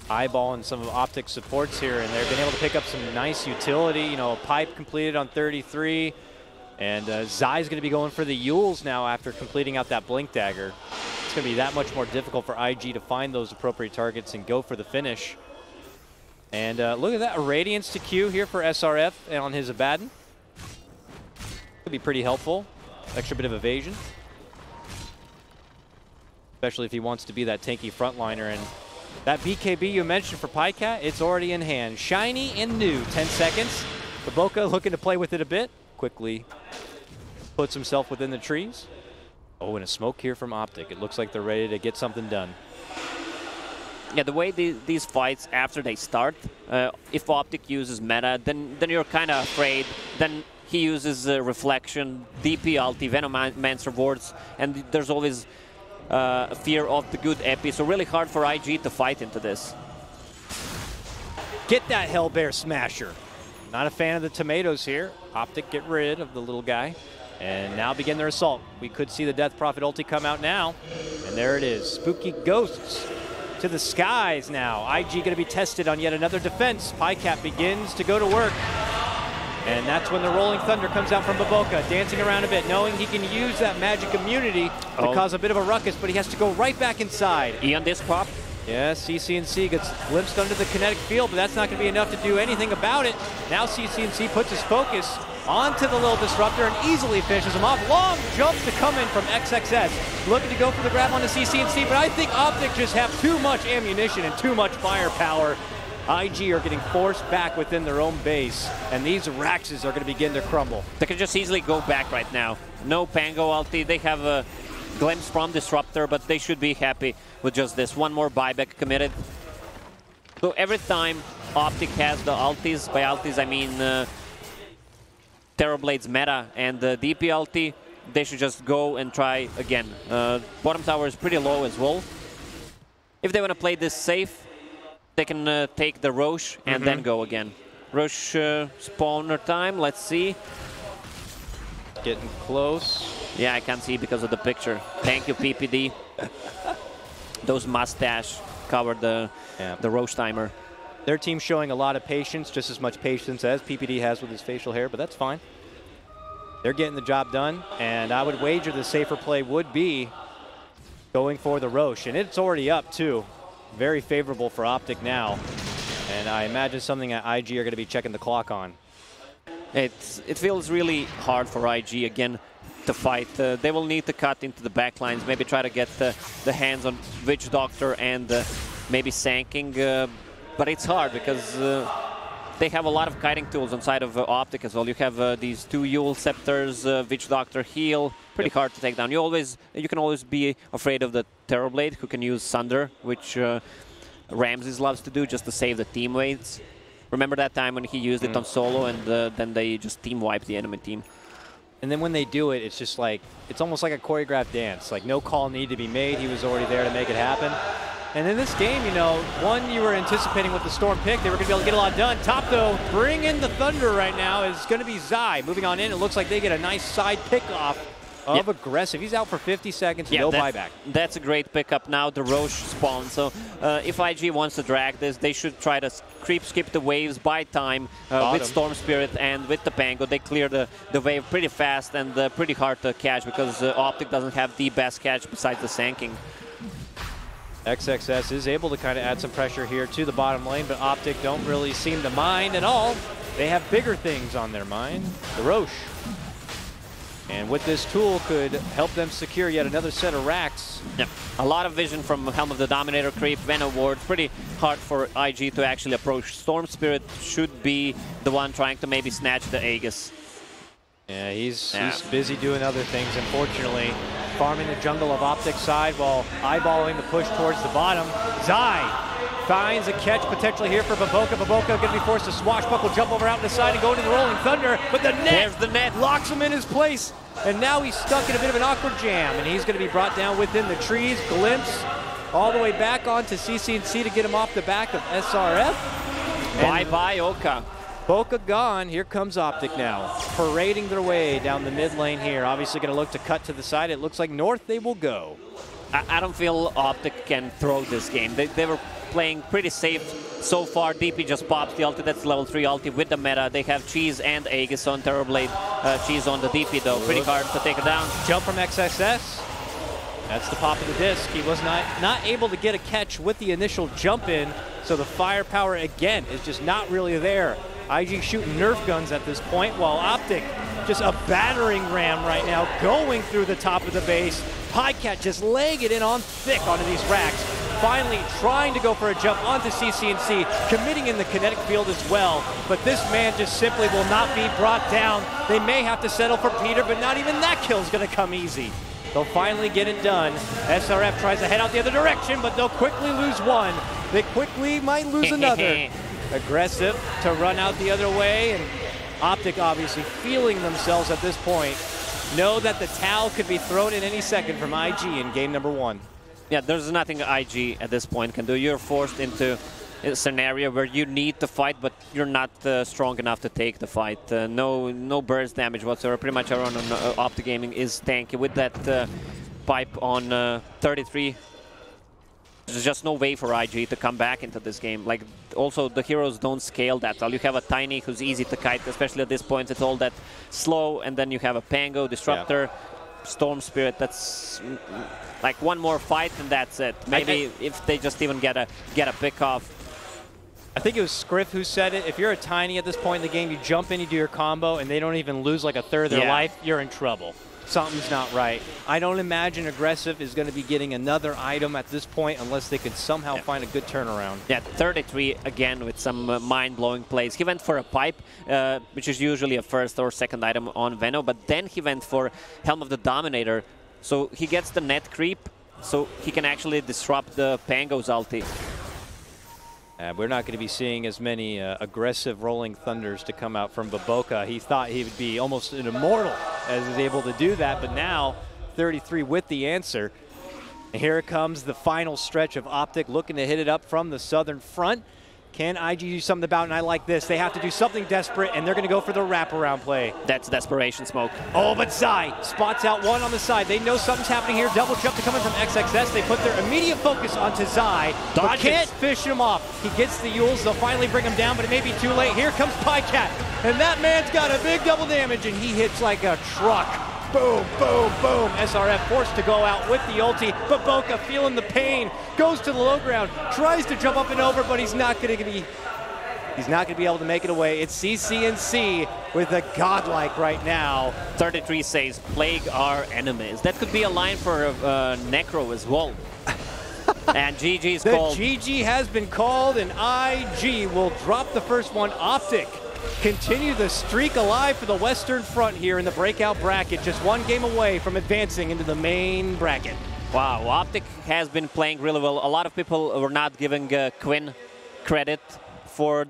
Eyeballing some of Optic's supports here, and they've been able to pick up some nice utility. A pipe completed on 33, and Zai's going to be going for the Yules now after completing out that Blink Dagger. It's going to be that much more difficult for IG to find those appropriate targets and go for the finish. And look at that, a Radiance to Q here for SRF on his Abaddon. Could be pretty helpful. Extra bit of evasion. Especially if he wants to be that tanky frontliner. And that BKB you mentioned for PyCat, it's already in hand. Shiny and new, 10 seconds. Baboka looking to play with it a bit. Quickly puts himself within the trees. Oh, and a smoke here from Optic. It looks like they're ready to get something done. Yeah, the way these fights, after they start, if Optic uses meta, then you're kind of afraid. Then he uses Reflection, DP ulti, Venomancer wards, and there's always a fear of the good epi. So really hard for IG to fight into this. Get that Hellbear Smasher. Not a fan of the tomatoes here. Optic get rid of the little guy. And now begin their assault. We could see the Death Prophet ulti come out now. And there it is. Spooky Ghosts to the skies now. IG going to be tested on yet another defense. PyCat begins to go to work. And that's when the Rolling Thunder comes out from Baboka, dancing around a bit, knowing he can use that magic immunity to cause a bit of a ruckus, but he has to go right back inside. On this pop. Yeah, CCNC gets glimpsed under the kinetic field, but that's not going to be enough to do anything about it. Now CCNC puts his focus onto the little disruptor and easily finishes him off. Long jump to come in from XXS. Looking to go for the grab on the CCNC, but I think Optic just have too much ammunition and too much firepower. IG are getting forced back within their own base, and these Raxes are going to begin to crumble. They can just easily go back right now. No Pango ulti. They have a glimpse from Disruptor, but they should be happy with just this. One more buyback committed. So every time Optic has the ultis, by ultis I mean Terrorblade's meta and the DP ulti, they should just go and try again. Bottom tower is pretty low as well. If they want to play this safe, they can take the Roche and then go again. Roche spawner time, let's see. Getting close. Yeah, I can't see because of the picture. Thank you, PPD. Those mustache covered the Roche timer. Their team's showing a lot of patience, just as much patience as PPD has with his facial hair, but that's fine. They're getting the job done, and I would wager the safer play would be going for the Roche, and it's already up too. Very favorable for Optic now, and I imagine something that IG are going to be checking the clock on. It feels really hard for IG again to fight. They will need to cut into the backlines, maybe try to get the hands on Witch Doctor and maybe Sanking, but it's hard because they have a lot of kiting tools inside of Optic as well. You have these 2 Yule Scepters, Witch Doctor heal, pretty hard to take down. You can always be afraid of the Terrorblade, who can use Sunder, which Ramses loves to do just to save the team weights. Remember that time when he used it on solo and then they just team wiped the enemy team. And then when they do it, it's just like, it's almost like a choreographed dance. Like no call needed to be made. He was already there to make it happen. And in this game, you know, one you were anticipating with the Storm pick, they were going to be able to get a lot done. Top, though, bring in the Thunder right now is going to be Zai. Moving on in, it looks like they get a nice side pick-off of Aggressive. He's out for 50 seconds, no buyback. That's a great pickup now, the Roche spawn. So if IG wants to drag this, they should try to creep skip the waves, buy time with Storm Spirit and with the Pango. They clear the wave pretty fast and pretty hard to catch because Optic doesn't have the best catch besides the Sanking. XXS is able to kind of add some pressure here to the bottom lane, but Optic don't really seem to mind at all. They have bigger things on their mind. The Roche. And with this tool could help them secure yet another set of racks. Yeah. A lot of vision from Helm of the Dominator creep, Venom Ward. Pretty hard for IG to actually approach. Storm Spirit should be the one trying to maybe snatch the Aegis. Yeah, he's busy doing other things, unfortunately. Farming the jungle of Optic side while eyeballing the push towards the bottom. Zai finds a catch potentially here for Baboka. Baboka going to be forced to swashbuckle, jump over out to the side and go into the Rolling Thunder. But the net, there's the net, locks him in his place. And now he's stuck in a bit of an awkward jam. And he's going to be brought down within the trees. Glimpse all the way back onto CCNC to get him off the back of SRF. Bye-bye, Oka. Boca gone. Here comes Optic now, parading their way down the mid lane here. Obviously going to look to cut to the side. It looks like north they will go. I don't feel Optic can throw this game. They were playing pretty safe so far. DP just pops the ulti. That's level 3 ulti with the meta. They have Cheese and Aegis on Terrorblade. Cheese on the DP though. Pretty hard to take it down. Jump from XXS. That's the pop of the disc. He was not able to get a catch with the initial jump in. So the firepower again is just not really there. IG shooting Nerf guns at this point, while Optic just a battering ram right now, going through the top of the base. Pycat just laying it in on thick onto these racks. Finally trying to go for a jump onto CCNC, committing in the kinetic field as well. But this man just simply will not be brought down. They may have to settle for Peter, but not even that kill's gonna come easy. They'll finally get it done. SRF tries to head out the other direction, but they'll quickly lose one. They quickly might lose another. Aggressive to run out the other way, and Optic obviously feeling themselves at this point. Know that the towel could be thrown in any second from IG in game number 1. Yeah, there's nothing IG at this point can do. You're forced into a scenario where you need to fight, but you're not strong enough to take the fight. No burst damage whatsoever. Pretty much everyone on Optic Gaming is tanky. With that pipe on 33, there's just no way for IG to come back into this game. Like, also, the heroes don't scale that well. You have a Tiny who's easy to kite, especially at this point. It's all that slow, and then you have a Pango, Disruptor, Storm Spirit. That's like one more fight, and that's it. Maybe if they just even get a pick off. I think it was Scriff who said it. If you're a Tiny at this point in the game, you jump in, you do your combo, and they don't even lose like a third of their life, you're in trouble. Something's not right. I don't imagine Aggressive is going to be getting another item at this point unless they can somehow find a good turnaround. Yeah, 33 again with some mind-blowing plays. He went for a pipe, which is usually a first or second item on Veno, but then he went for Helm of the Dominator. So he gets the net creep, so he can actually disrupt the Pango's ulti. We're not going to be seeing as many aggressive rolling thunders to come out from Baboka. He thought he would be almost an immortal as he's able to do that, but now 33 with the answer. And here it comes, the final stretch of Optic looking to hit it up from the southern front. Can IG do something about it? And I like this. They have to do something desperate, and they're going to go for the wraparound play. That's desperation smoke. Oh, but Zai spots out one on the side. They know something's happening here. Double jump to coming from XXS. They put their immediate focus onto Zai, but can't fish him off. He gets the Yules. They'll finally bring him down, but it may be too late. Here comes Pycat, and that man's got a big double damage, and he hits like a truck. Boom, boom, boom. SRF forced to go out with the ulti. Baboka feeling the pain, goes to the low ground, tries to jump up and over, but he's not going to be able to make it away. It's CCNC with a godlike right now. 33 says, plague our enemies. That could be a line for Necro as well. And GG's called. The GG has been called, and IG will drop the first one. Optic continue the streak alive for the Western Front here in the breakout bracket, just one game away from advancing into the main bracket. Wow, Optic has been playing really well. A lot of people were not giving Quinn credit for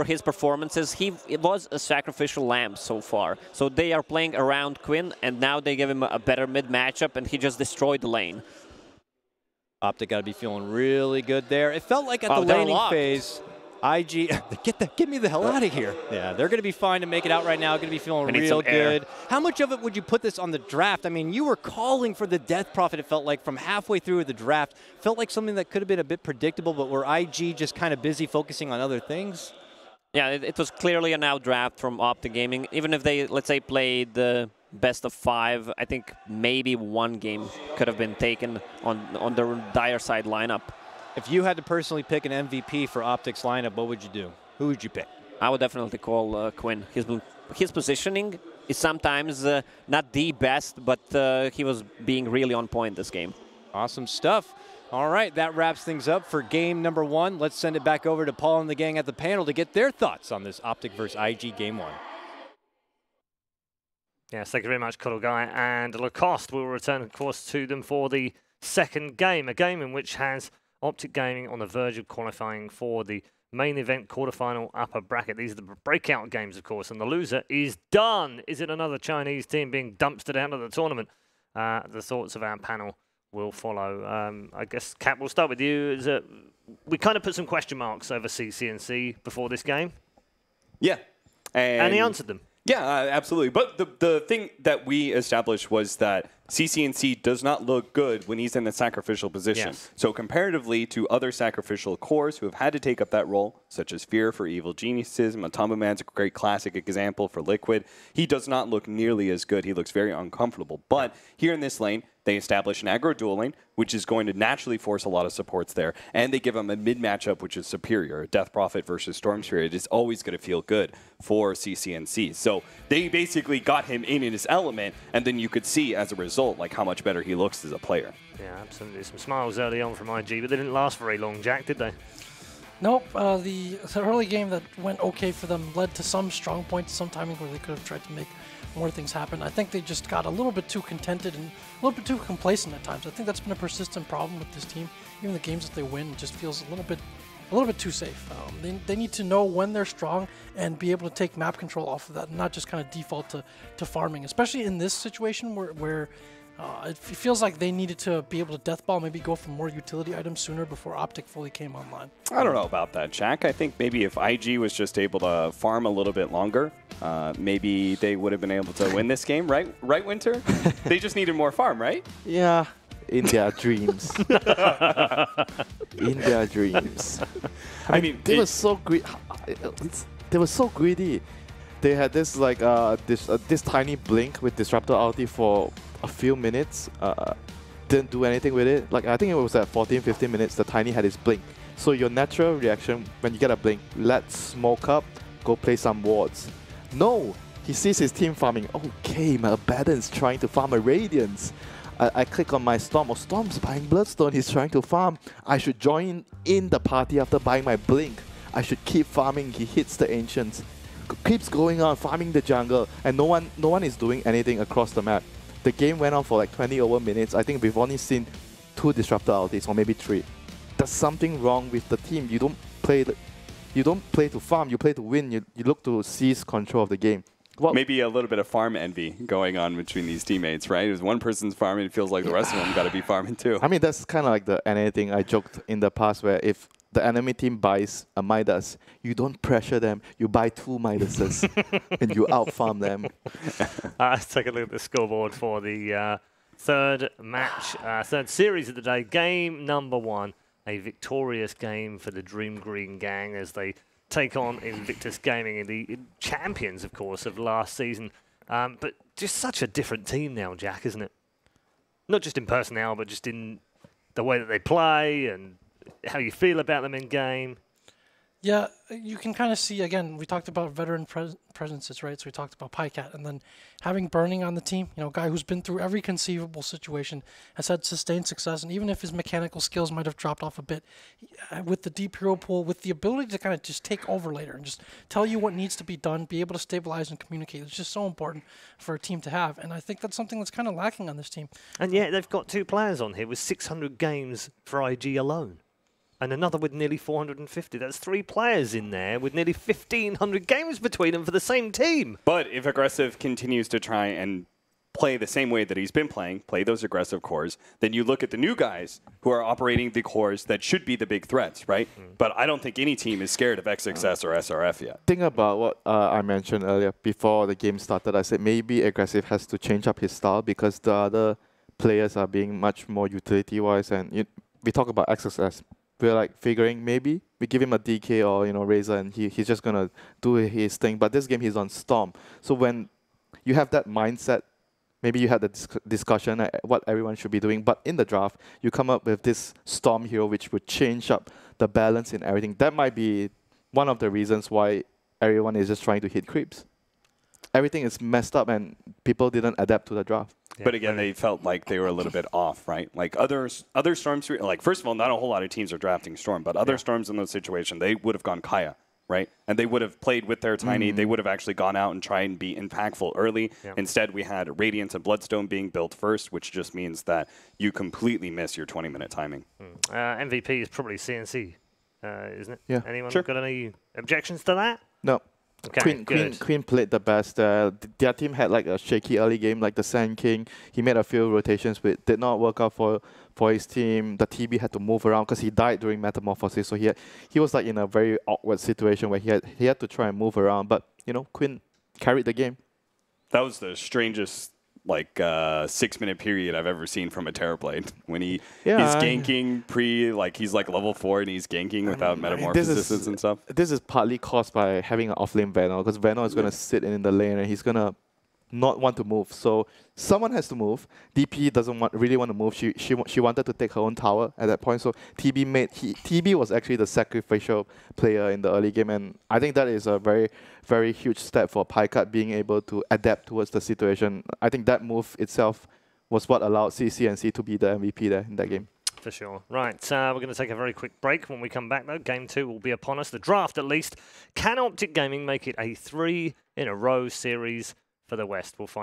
his performances. It was a sacrificial lamb so far. So they are playing around Quinn, and now they give him a better mid matchup, and he just destroyed the lane. Optic got to be feeling really good there. It felt like at the laning phase, IG, get me the hell out of here. Yeah, they're going to be fine to make it out right now. Going to be feeling real good. How much of it would you put this on the draft? I mean, you were calling for the Death Prophet, it felt like, from halfway through the draft. Felt like something that could have been a bit predictable, but were IG just kind of busy focusing on other things? Yeah, it was clearly an out draft from Optic Gaming. Even if they, let's say, played the best of 5, I think maybe one game could have been taken on the dire side lineup. If you had to personally pick an MVP for Optic's lineup, what would you do? Who would you pick? I would definitely call Quinn. His positioning is sometimes not the best, but he was being really on point this game. Awesome stuff. All right, that wraps things up for game number 1. Let's send it back over to Paul and the gang at the panel to get their thoughts on this Optic versus IG game 1. Yes, thank you very much, Cuddle Guy. And Lacoste will return, of course, to them for the second game, a game in which has Optic Gaming on the verge of qualifying for the main event quarterfinal upper bracket. These are the breakout games, of course, and the loser is done. Is it another Chinese team being dumpstered out of the tournament? The thoughts of our panel will follow. I guess, Cap, we'll start with you. We kind of put some question marks over CCNC before this game. Yeah. And he answered them. Yeah, absolutely. But the thing that we established was that CCNC does not look good when he's in the sacrificial position. Yes. So comparatively to other sacrificial cores who have had to take up that role, such as Fear for Evil Geniuses, Matumba Man's a great classic example for Liquid, he does not look nearly as good. He looks very uncomfortable. But here in this lane, they establish an aggro dual lane, which is going to naturally force a lot of supports there. And they give him a mid matchup, which is superior. Death Prophet versus Storm Spirit is always going to feel good for CCNC. So they basically got him in his element, and then you could see as a result like how much better he looks as a player. Yeah, absolutely. Some smiles early on from IG, but they didn't last very long, Jack, did they? Nope. The early game that went okay for them led to some strong points, some timing where they could have tried to make more things happen. I think they just got a little bit too contented and a little bit too complacent at times. I think that's been a persistent problem with this team. Even the games that they win, it just feels a little bit too safe. They need to know when they're strong and be able to take map control off of that and not just kind of default to farming, especially in this situation where it feels like they needed to be able to deathball, maybe go for more utility items sooner before Optic fully came online. I don't know about that, Jack. I think maybe if IG was just able to farm a little bit longer, maybe they would have been able to win this game, right? Right, Winter? They just needed more farm, right? Yeah, in their dreams. In their dreams. I mean, they were so greedy. They were so greedy. They had this like this tiny blink with Disruptor ulti for a few minutes, didn't do anything with it. Like, I think it was at 14-15 minutes, the Tiny had his blink. So your natural reaction when you get a blink, let's smoke up, go play some wards. No, he sees his team farming. Okay, my Abaddon's trying to farm a Radiance. I click on my Storm. Oh, Storm's buying Bloodstone, he's trying to farm. I should join in the party after buying my blink. I should keep farming. He hits the Ancients. Keeps going on, farming the jungle, and no one is doing anything across the map. The game went on for like 20 over minutes. I think we've only seen 2 Disruptor ultis, or maybe 3. There's something wrong with the team. play to farm. You play to win. You look to seize control of the game. Maybe a little bit of farm envy going on between these teammates, right? If one person's farming, it feels like the rest of them got to be farming too. I mean, that's kind of like the NA thing I joked in the past, where if the enemy team buys a Midas, you don't pressure them. You buy 2 Midases and you out-farm them. Let's take a look at the scoreboard for the third series of the day. Game number 1, a victorious game for the Dream Green Gang as they take on Invictus Gaming, and the champions, of course, of last season. But just such a different team now, Jack, isn't it? Not just in personnel, but just in the way that they play and how you feel about them in game. Yeah, you can kind of see, again, we talked about veteran presences, right? So we talked about Pycat, and then having Burning on the team, you know, a guy who's been through every conceivable situation, has had sustained success, and even if his mechanical skills might have dropped off a bit, with the deep hero pool, with the ability to kind of just take over later and just tell you what needs to be done, be able to stabilize and communicate, it's just so important for a team to have, and I think that's something that's kind of lacking on this team. And yet they've got 2 players on here with 600 games for IG alone. And another with nearly 450. That's 3 players in there with nearly 1,500 games between them for the same team. But if Aggressive continues to try and play the same way that he's been playing, play those aggressive cores, then you look at the new guys who are operating the cores that should be the big threats, right? But I don't think any team is scared of XXS or SRF yet. Think about what I mentioned earlier before the game started. I said maybe Aggressive has to change up his style because the other players are being much more utility-wise. And we talk about XXS. We're like figuring maybe we give him a DK or Razor and he's just gonna do his thing. But this game he's on Storm. So when you have that mindset, maybe you had the discussion at what everyone should be doing. But in the draft, you come up with this Storm hero which would change up the balance in everything. That might be one of the reasons why everyone is just trying to hit creeps. Everything is messed up and people didn't adapt to the draft. Yeah, but again, they felt like they were a little bit off, right? Like other Storms, like first of all, not a whole lot of teams are drafting Storm, but other Storms in those situations, they would have gone Kaya, right? And they would have played with their Tiny. They would have actually gone out and tried and be impactful early. Instead, we had Radiance and Bloodstone being built first, which just means that you completely miss your 20-minute timing. MVP is probably CNC, isn't it? Yeah. Anyone got any objections to that? No. Okay, Queen played the best. Their team had like a shaky early game, like the Sand King. He made a few rotations, but did not work out for his team. The TB had to move around because he died during Metamorphosis, so he was like in a very awkward situation where he had to try and move around. But Queen carried the game. That was the strangest 6-minute period I've ever seen from a Terrorblade when he's ganking he's like level 4 and he's ganking without metamorphosis and stuff. This is partly caused by having an offlane Venom because Venom is going to sit in the lane and he's going to not want to move. So someone has to move. DP doesn't really want to move. She wanted to take her own tower at that point. So TB was actually the sacrificial player in the early game, and I think that is a very, very huge step for Pycat being able to adapt towards the situation. I think that move itself was what allowed CCNC to be the MVP there in that game. For sure. Right, we're going to take a very quick break. When we come back, though, Game 2 will be upon us. The draft, at least. Can Optic Gaming make it a 3-in-a-row series for the West? We'll find